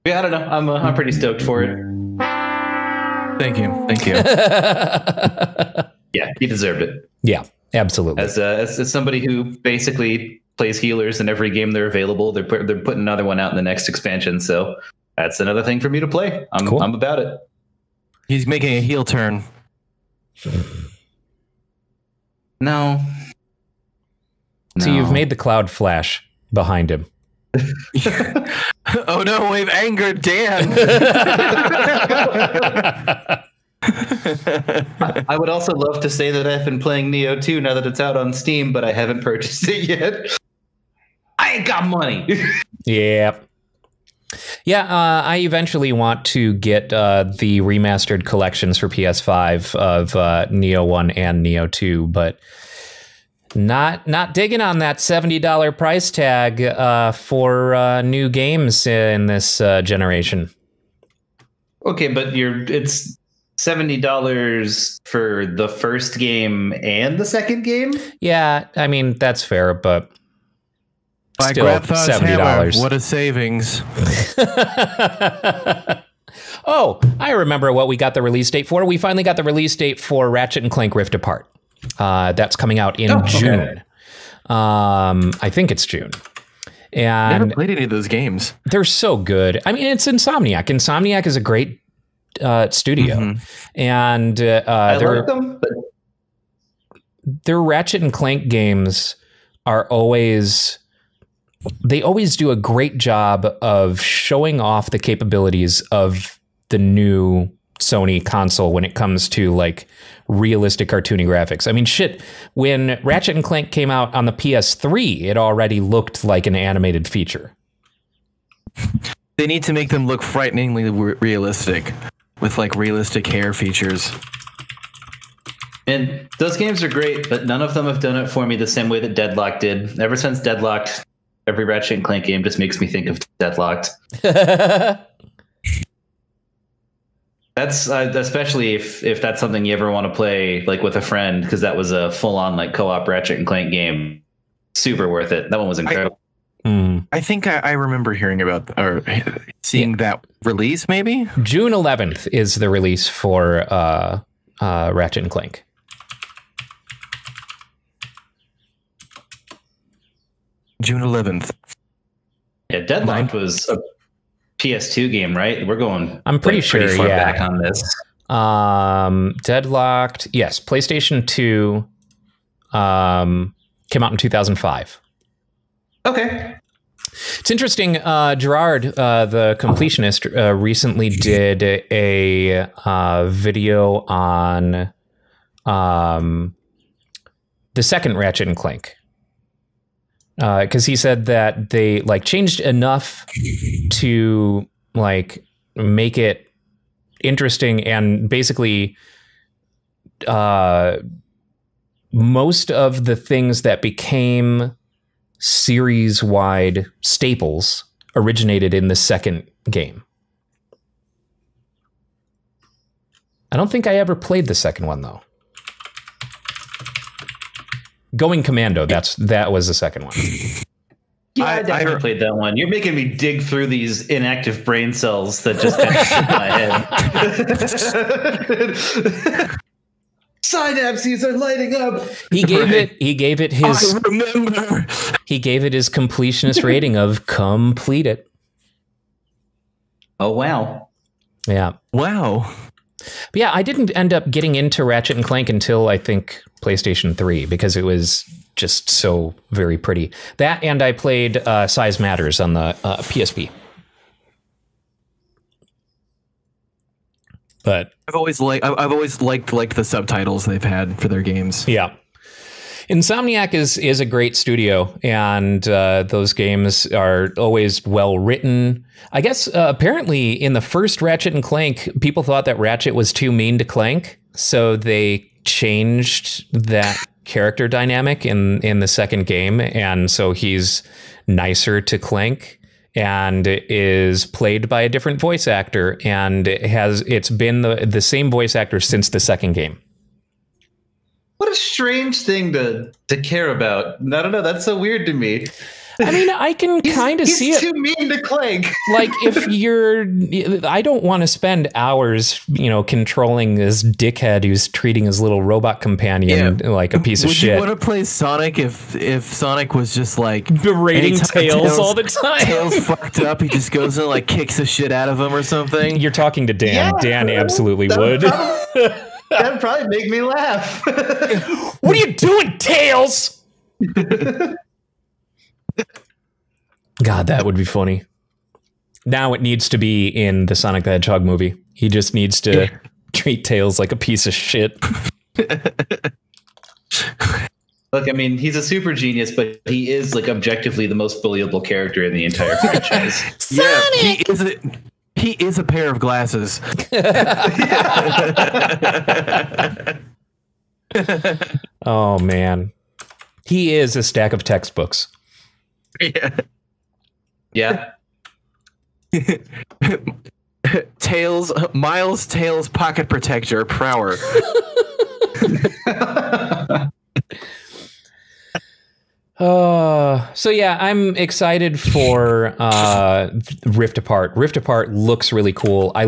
Yeah, I don't know. I'm pretty stoked for it. Thank you. Yeah, he deserved it. Yeah, absolutely. As somebody who basically plays healers in every game they're available, they're putting another one out in the next expansion. So that's another thing for me to play. I'm about it. He's making a heel turn. No. So you've made the cloud flash behind him. Oh no, we've angered Dan. I would also love to say that I've been playing Neo 2 now that it's out on Steam, but I haven't purchased it yet. I ain't got money. Yeah. I eventually want to get the remastered collections for PS5 of Neo 1 and Neo 2, but not digging on that $70 price tag for new games in this generation. Okay, but it's $70 for the first game and the second game? Yeah, I mean, that's fair, but by still $70. What a savings. Oh, I remember what we got the release date for. We finally got the release date for Ratchet and Clank Rift Apart. That's coming out in June. I think it's June. And never played any of those games. They're so good. I mean, it's Insomniac. Insomniac is a great studio, and I like them, but their Ratchet and Clank games are always do a great job of showing off the capabilities of the new Sony console when it comes to like realistic cartoony graphics. I mean, shit, when Ratchet and Clank came out on the PS3, it already looked like an animated feature. They need to make them look frighteningly realistic with like realistic hair features. And those games are great, but none of them have done it for me the same way that Deadlock did. Ever since Deadlocked, every Ratchet and Clank game just makes me think of Deadlocked. That's especially if that's something you ever want to play like with a friend, because that was a full-on like co-op Ratchet and Clank game. Super worth it. That one was incredible. I think I remember hearing about or seeing that release. Maybe June 11th is the release for Ratchet and Clank. June 11th. Yeah, Deadlocked was a PS2 game, right? We're going. I'm pretty sure. Far Yeah. back on this. Deadlocked. Yes, PlayStation 2 came out in 2005. Okay. It's interesting. Gerard, the completionist, recently did a video on the second Ratchet and Clank, because he said that they like changed enough to like make it interesting, and basically most of the things that became series-wide staples originated in the second game. I don't think I ever played the second one, though. Going Commando, that was the second one. Yeah, I definitely played that one. You're making me dig through these inactive brain cells that just kind of sit in my head. Synapses are lighting up. He gave it his. I remember. He gave it his completionist rating of complete it. Oh wow! Yeah. Wow. But yeah, I didn't end up getting into Ratchet and Clank until I think PlayStation 3 because it was just so very pretty. That, and I played Size Matters on the PSP. But I've always liked the subtitles they've had for their games. yeah, Insomniac is a great studio, and those games are always well written. I guess apparently in the first Ratchet and Clank, people thought that Ratchet was too mean to Clank, so they changed that character dynamic in the second game, and so he's nicer to Clank. And is played by a different voice actor, and it's been the same voice actor since the second game. What a strange thing to care about. I don't know. That's so weird to me. I mean, I can kind of see it. He's too mean to Clank. Like, if I don't want to spend hours, controlling this dickhead who's treating his little robot companion like a piece of shit. Would you want to play Sonic if Sonic was just like berating Tails all the time? Tails fucked up. He just goes and like kicks the shit out of him or something. You're talking to Dan. Yeah, Dan absolutely would. That'd probably make me laugh. What are you doing, Tails? God, that would be funny. Now it needs to be in the Sonic the Hedgehog movie. He just needs to treat Tails like a piece of shit. Look, I mean, he's a super genius, but he is like objectively the most bullyable character in the entire franchise. Sonic! Yeah, he is a pair of glasses. Oh man, he is a stack of textbooks. Yeah. Miles Tails pocket protector Prower. So yeah, I'm excited for Rift Apart. Rift Apart looks really cool. I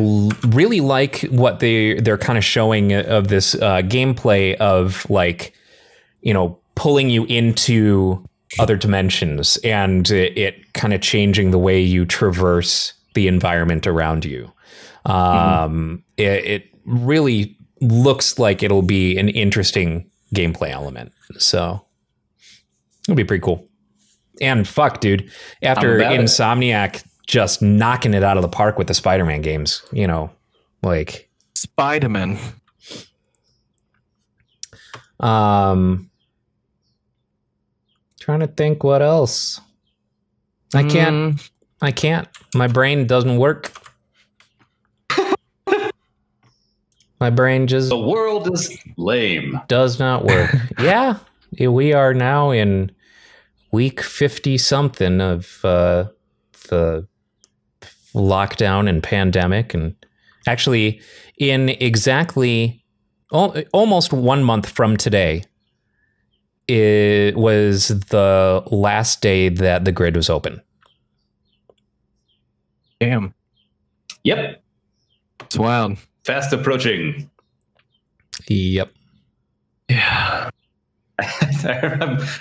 really like what they're kind of showing of this gameplay of like, pulling you into other dimensions and it kind of changing the way you traverse the environment around you. It really looks like it'll be an interesting gameplay element. So it'll be pretty cool. And fuck, dude, after Insomniac just knocking it out of the park with the Spider-Man games, like Spider-Man. Trying to think what else. I can't. My brain doesn't work. My brain just... The world is lame. Does not work. Yeah, we are now in week 50-something of the lockdown and pandemic. And actually, in exactly almost 1 month from today, it was the last day that the grid was open. Damn. Yep. It's wild. Fast approaching. Yep. Yeah.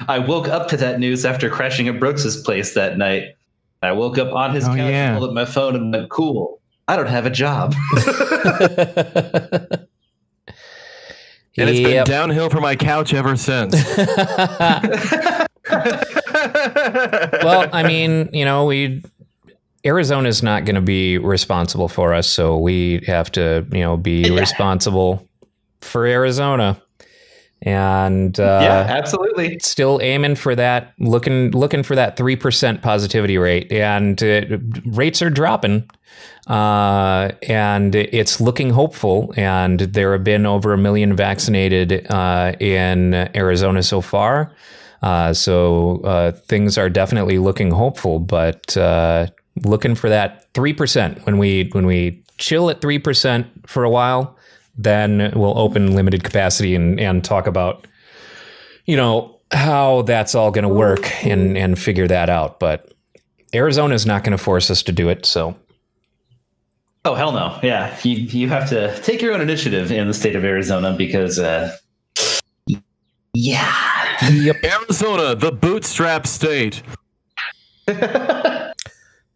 I woke up to that news after crashing at Brooks's place that night. I woke up on his couch and pulled up my phone and went, cool, I don't have a job. And it's been downhill for my couch ever since. Well, I mean, you know, Arizona's not going to be responsible for us, so we have to, you know, be responsible for Arizona. And yeah, absolutely. Still aiming for that, looking for that 3% positivity rate, and rates are dropping, and it's looking hopeful. And there have been over 1 million vaccinated in Arizona so far, so things are definitely looking hopeful. But looking for that 3%. When we chill at 3% for a while, then we'll open limited capacity and talk about, you know, how that's all going to work and figure that out. But Arizona is not going to force us to do it. So. Oh, hell no. Yeah. You have to take your own initiative in the state of Arizona because, yeah. Yep. Arizona, the bootstrap state.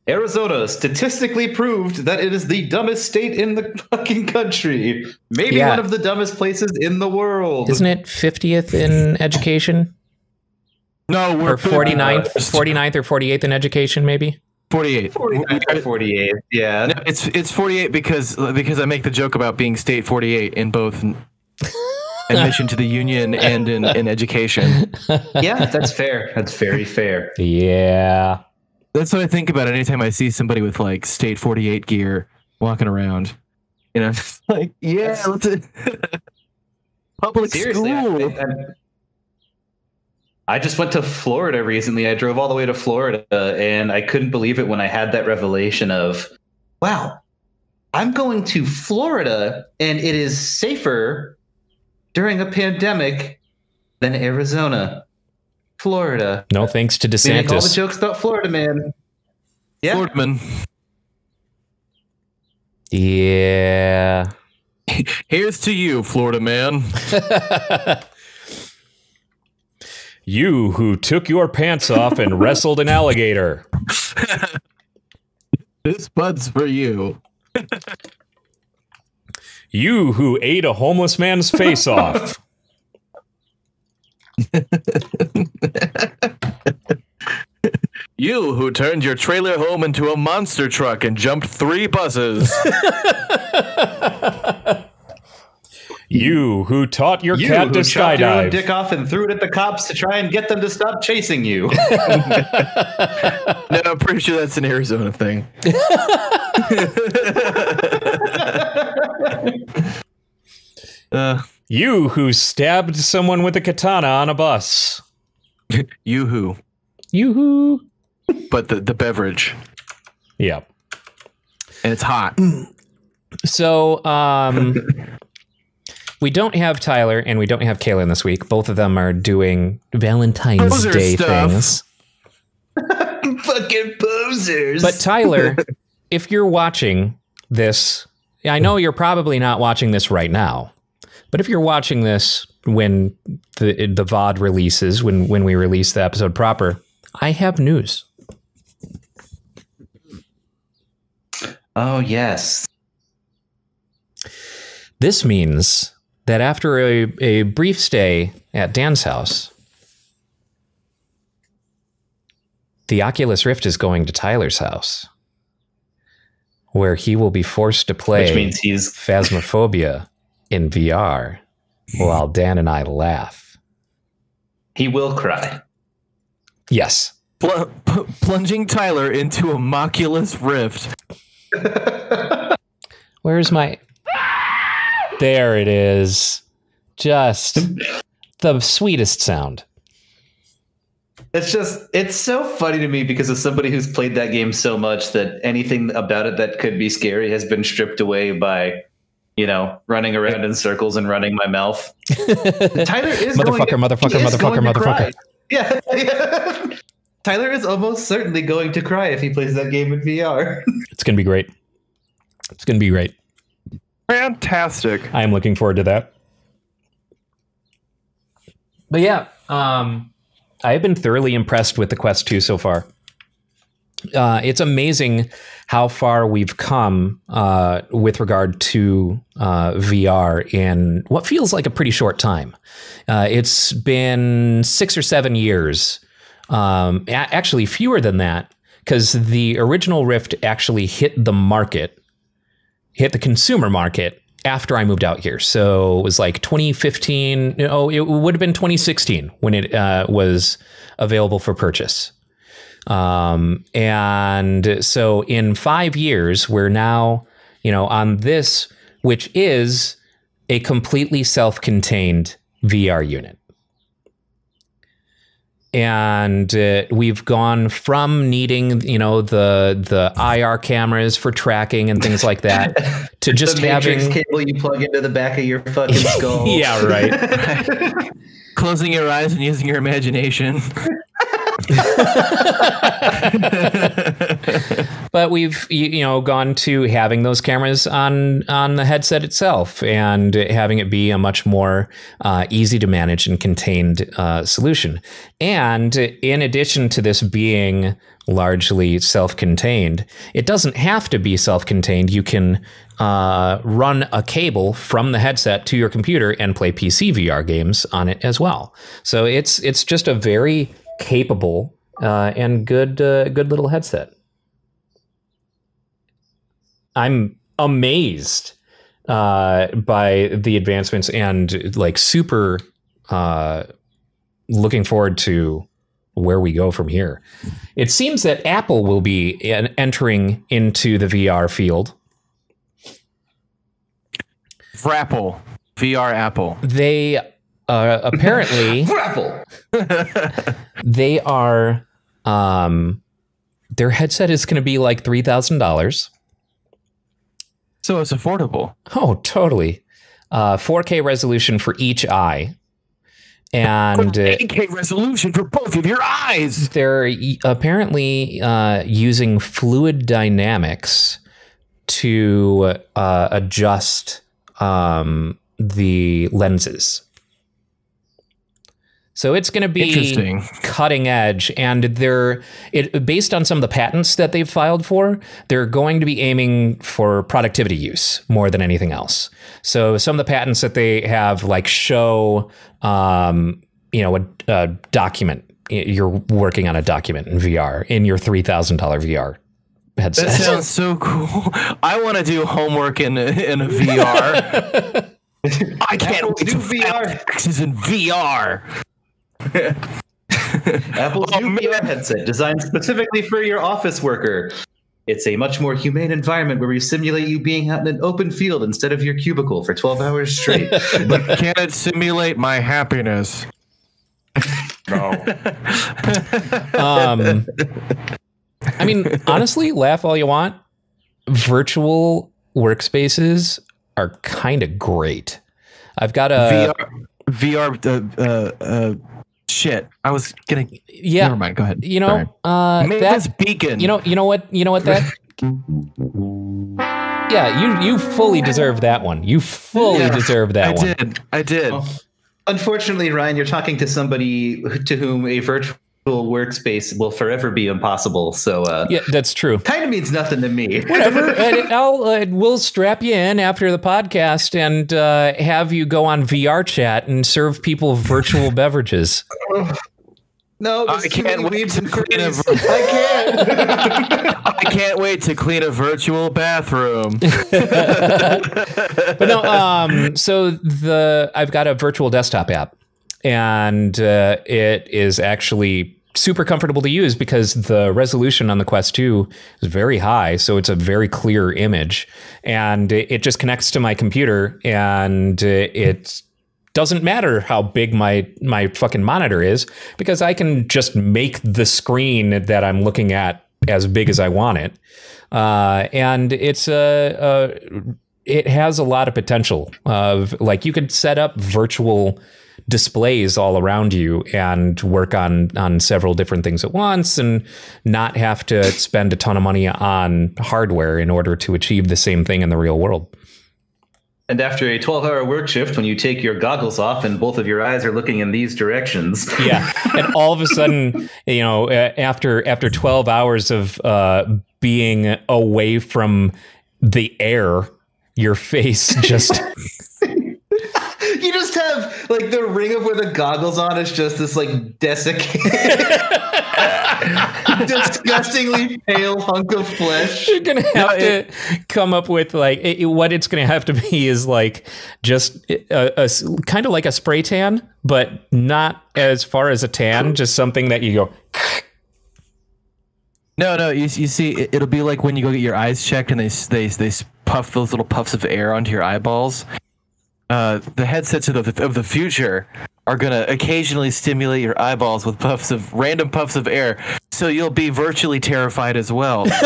Arizona statistically proved that it is the dumbest state in the fucking country. Maybe one of the dumbest places in the world. Isn't it 50th in education? No, we're 49th or 48th in education, maybe? 48. 48. Yeah. No, it's 48 because I make the joke about being state 48 in both admission to the union and in education. Yeah, that's fair. That's very fair. Yeah. That's what I think about anytime I see somebody with like state 48 gear walking around. You know, it's like, yeah, public school. I just went to Florida recently. I drove all the way to Florida, and I couldn't believe it when I had that revelation of, wow, I'm going to Florida, and it is safer during a pandemic than Arizona. Florida. No thanks to DeSantis. We make all the jokes about Florida, man. Yeah. Florida man. Yeah. Here's to you, Florida man. You who took your pants off and wrestled an alligator. This bud's for you. You who ate a homeless man's face off. You who turned your trailer home into a monster truck and jumped 3 buses. You who taught your cat to skydive. Chopped your own dick off and threw it at the cops to try and get them to stop chasing you. No, I'm pretty sure that's an Arizona thing. You who stabbed someone with a katana on a bus. You who. You-hoo. But the beverage. Yeah. And it's hot. So, we don't have Tyler and we don't have Kaylin this week. Both of them are doing Valentine's Day things. Fucking posers. But Tyler, if you're watching this, I know you're probably not watching this right now, but if you're watching this when the VOD releases, when we release the episode proper, I have news. Oh, yes. This means that after a brief stay at Dan's house, the Oculus Rift is going to Tyler's house, where he will be forced to play Which means he's Phasmophobia in VR while Dan and I laugh. He will cry. Yes. Plunging Tyler into a Oculus Rift. Where's my... There it is. Just the sweetest sound. It's so funny to me because of somebody who's played that game so much that anything about it that could be scary has been stripped away by, you know, running around in circles and running my mouth. Tyler is motherfucker. Yeah. Tyler is almost certainly going to cry if he plays that game in VR. It's going to be great. It's going to be great. Fantastic. I am looking forward to that. But yeah, I have been thoroughly impressed with the Quest 2 so far. It's amazing how far we've come with regard to VR in what feels like a pretty short time. It's been 6 or 7 years, actually fewer than that, because the original Rift actually hit the consumer market after I moved out here. So it was like 2015. No, it would have been 2016 when it was available for purchase. And so in 5 years, we're now, on this, which is a completely self-contained VR unit. And we've gone from needing, the IR cameras for tracking and things like that to just the Matrix having cable you plug into the back of your fucking skull. Yeah, right. Closing your eyes and using your imagination. But we've gone to having those cameras on the headset itself and having it be a much more easy to manage and contained solution. And in addition to this being largely self-contained, it doesn't have to be self-contained. You can run a cable from the headset to your computer and play PC VR games on it as well. So it's just a very capable and good little headset. I'm amazed by the advancements and like super looking forward to where we go from here. It seems that Apple will be entering into the VR field. Vrapple. VR Apple. They apparently Apple. they are their headset is going to be like $3,000. So it's affordable. Oh, totally. 4K resolution for each eye. And 8K resolution for both of your eyes. They're apparently using fluid dynamics to adjust the lenses. So it's going to be cutting edge, and based on some of the patents that they've filed for, they're going to be aiming for productivity use more than anything else. So some of the patents that they have, like, show, a document. You're working on a document in VR in your $3,000 VR headset. That sounds so cool. I want to do homework in a VR. I can't do VR. This is in VR. Apple's new VR headset designed specifically for your office worker. It's a much more humane environment where we simulate you being out in an open field instead of your cubicle for 12 hours straight. But can it simulate my happiness? No. I mean, honestly, laugh all you want. Virtual workspaces are kind of great. I've got a VR shit. I was gonna. Yeah. Never mind. Go ahead. That's beacon. You know what that. Yeah, you fully deserve that one. You fully deserve that one. I did. Well, unfortunately, Ryan, you're talking to somebody to whom a virtual workspace will forever be impossible. So yeah, that's true. Kind of means nothing to me. Whatever. We'll strap you in after the podcast and have you go on VR chat and serve people virtual beverages. No, I can't wait to clean a. I can't wait to clean a virtual bathroom. But no, so I've got a virtual desktop app, and it is actually super comfortable to use because the resolution on the Quest 2 is very high, so it's a very clear image, and it just connects to my computer, and it doesn't matter how big my fucking monitor is because I can just make the screen that I'm looking at as big as I want it, and it has a lot of potential of, like, you could set up virtual displays all around you and work on several different things at once and not have to spend a ton of money on hardware in order to achieve the same thing in the real world. And after a 12-hour work shift, when you take your goggles off and both of your eyes are looking in these directions. Yeah. And all of a sudden, after 12 hours of being away from the air, your face just... You just have like the ring of where the goggles on is just this like desiccated, disgustingly pale hunk of flesh. You're gonna have to come up with like what it's gonna have to be is like just a kind of like a spray tan, but not as far as a tan. Just something that you go. No. You see, it'll be like when you go get your eyes checked and they puff those little puffs of air onto your eyeballs. The headsets of the future are gonna occasionally stimulate your eyeballs with random puffs of air, so you'll be virtually terrified as well. It's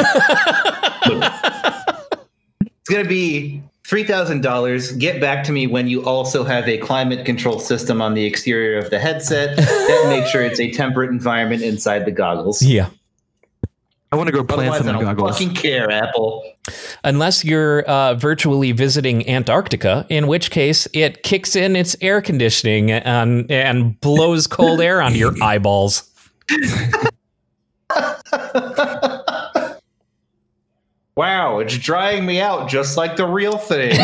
gonna be $3,000. Get back to me when you also have a climate control system on the exterior of the headset that makes sure it's a temperate environment inside the goggles. Yeah. I want to go plant some goggles. Fucking care, Apple. Unless you're virtually visiting Antarctica, in which case it kicks in its air conditioning and blows cold air onto your eyeballs. Wow, it's drying me out just like the real thing.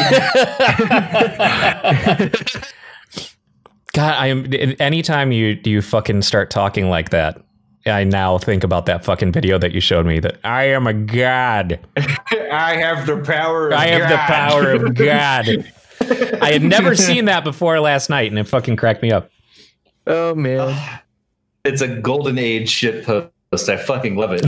God, anytime you fucking start talking like that, I now think about that fucking video that you showed me that I am a god. I have the power of God. I have the power of God. I had never seen that before last night, and it fucking cracked me up. Oh, man. It's a golden age shit post. I fucking love it.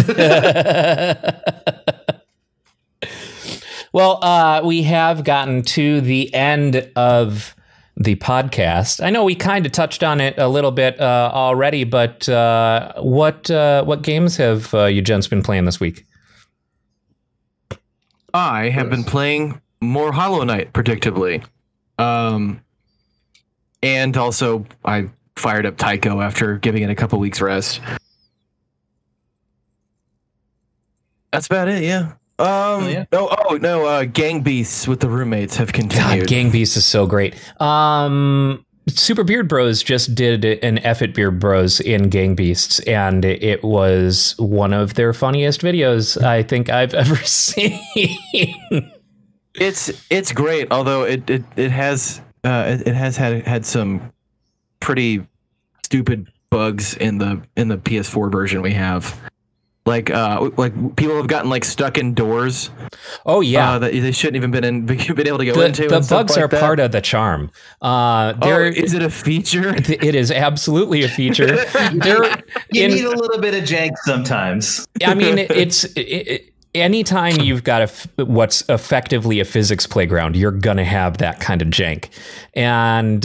Well, we have gotten to the end of the podcast. I know we kind of touched on it a little bit already, but what games have you gents been playing this week? I have been playing more Hollow Knight, predictably. And also, I fired up Tycho after giving it a couple weeks rest. That's about it, yeah. Gang Beasts with the roommates have continued. God, Gang Beasts is so great. Super Beard Bros just did an F it Beard Bros in Gang Beasts, and it was one of their funniest videos I think I've ever seen. It's great, although it has had some pretty stupid bugs in the PS4 version we have. Like people have gotten like stuck in doors. Oh yeah, that they shouldn't even been able to go into. The bugs are part of the charm. Is it a feature? It is absolutely a feature. You need a little bit of jank sometimes. I mean, anytime you've got what's effectively a physics playground, you're gonna have that kind of jank. And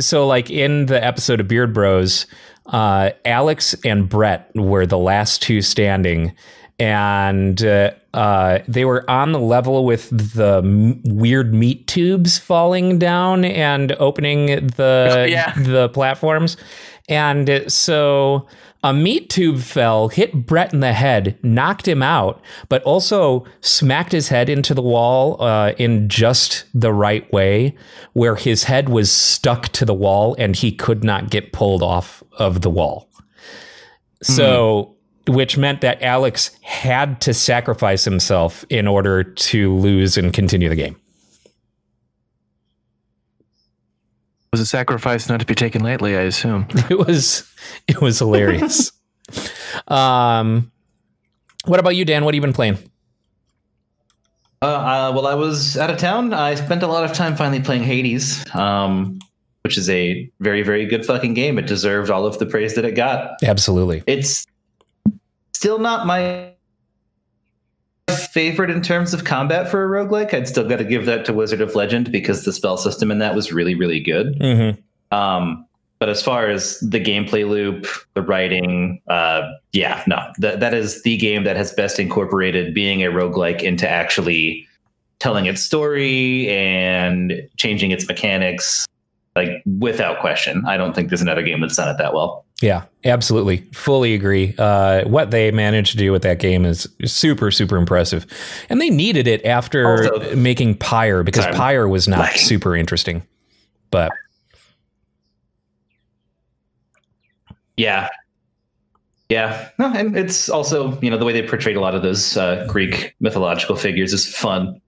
so, like in the episode of Beard Bros, Alex and Brett were the last two standing, and they were on the level with the weird meat tubes falling down and opening the platforms. And so a meat tube fell, hit Brett in the head, knocked him out, but also smacked his head into the wall in just the right way, where his head was stuck to the wall and he could not get pulled off of the wall. So, which meant that Alex had to sacrifice himself in order to lose and continue the game. Was a sacrifice not to be taken lightly, I assume. It was hilarious. What about you, Dan? What have you been playing? Well, I was out of town. I spent a lot of time finally playing Hades, which is a very, very good fucking game. It deserved all of the praise that it got. Absolutely. It's still not my favorite in terms of combat for a roguelike. I'd still got to give that to Wizard of Legend because the spell system in that was really, really good. But as far as the gameplay loop, the writing, that is the game that has best incorporated being a roguelike into actually telling its story and changing its mechanics, like without question. I don't think there's another game that's done it that well. Yeah, absolutely. Fully agree. What they managed to do with that game is super, super impressive. And they needed it after Also, making Pyre, because sorry. Pyre was not super interesting. But Yeah. Yeah. No, and it's also, you know, the way they portrayed a lot of those Greek mythological figures is fun.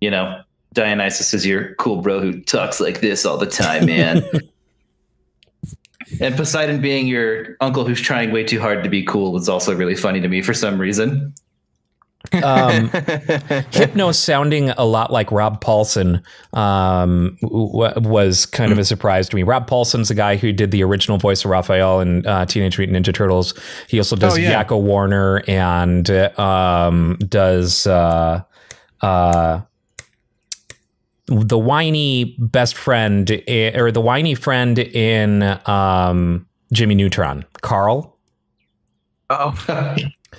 You know, Dionysus is your cool bro who talks like this all the time, man. And Poseidon being your uncle who's trying way too hard to be cool is also really funny to me for some reason. Hypno sounding a lot like Rob Paulson was kind of a surprise to me. Rob Paulson's the guy who did the original voice of Raphael in Teenage Mutant Ninja Turtles. He also does Yakko Warner and does the whiny best friend or the whiny friend in Jimmy Neutron, Carl. Oh,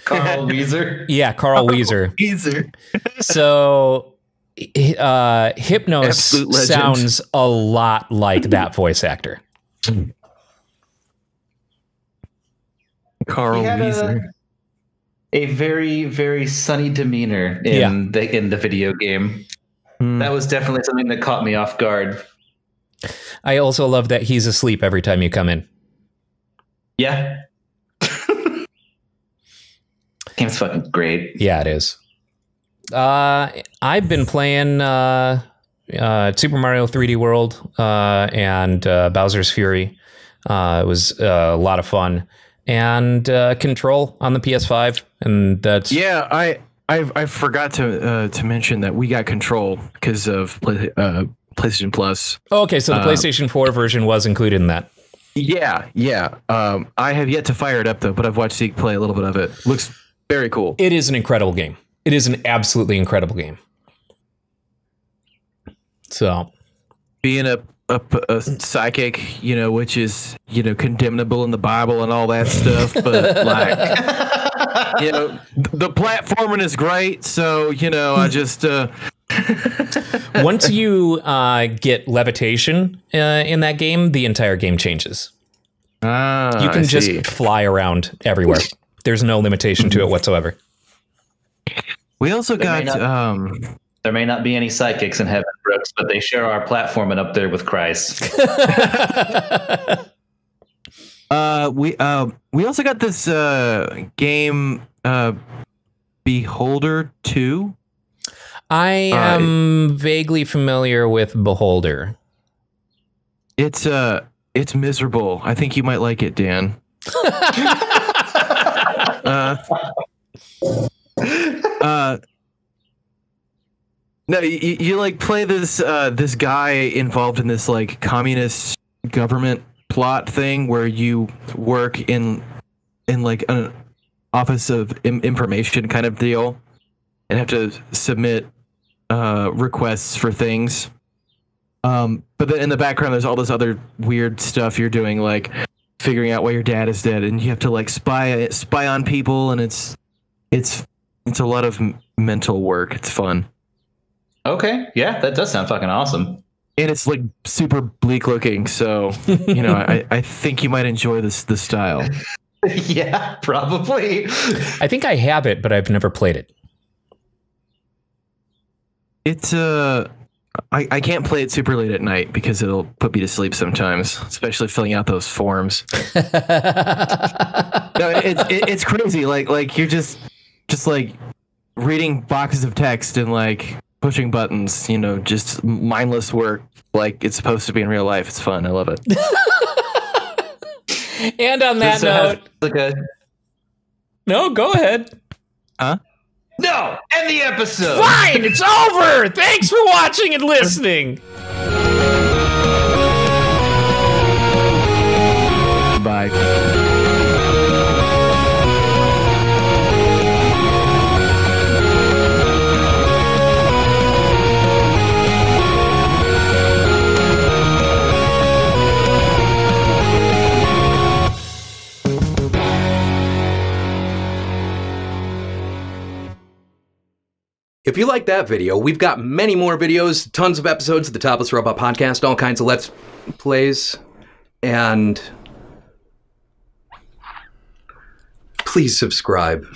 Carl Weezer. Yeah, Carl Weezer. Weezer. So Hypnos Absolute legend. sounds a lot like that voice actor. Carl He had Weezer. a very, very sunny demeanor in the video game. That was definitely something that caught me off guard. I also love that he's asleep every time you come in. Yeah. Game's fucking great. Yeah, it is. I've been playing Super Mario 3D World and Bowser's Fury. It was a lot of fun. And Control on the PS5. And that's... Yeah, I forgot to mention that we got Control because of PlayStation Plus. Oh, okay, so the PlayStation 4 version was included in that. Yeah. I have yet to fire it up though, but I've watched Zeke play a little bit of it. Looks very cool. It is an incredible game. It is an absolutely incredible game. So, being a psychic, you know, which is, you know, condemnable in the Bible and all that stuff, but like, you know, the platforming is great. So, you know, I just once you get levitation in that game, the entire game changes. You can just fly around everywhere. There's no limitation to it whatsoever. We also got there may not be any psychics in heaven, Brooks, but they share our platforming up there with Christ. we also got this game Beholder 2. I am vaguely familiar with Beholder. It's miserable. I think you might like it, Dan. No, you like play this this guy involved in this like communist government plot thing where you work in like an office of information kind of deal and have to submit requests for things. But then in the background, there's all this other weird stuff you're doing, like figuring out why your dad is dead, and you have to like spy on people, and it's a lot of mental work. It's fun. Okay, yeah, that does sound fucking awesome. And it's like super bleak looking, so you know, I think you might enjoy the style. Yeah, probably. I think I have it, but I've never played it. It's I can't play it super late at night because it'll put me to sleep sometimes, especially filling out those forms. No, it's crazy. Like you're just like reading boxes of text and like pushing buttons, you know, just mindless work like it's supposed to be in real life. It's fun. I love it. And on that note, no, go ahead. Huh? No, end the episode. Fine, it's over. Thanks for watching and listening. Bye. If you like that video, we've got many more videos, tons of episodes of the Topless Robot podcast, all kinds of Let's Plays, and please subscribe.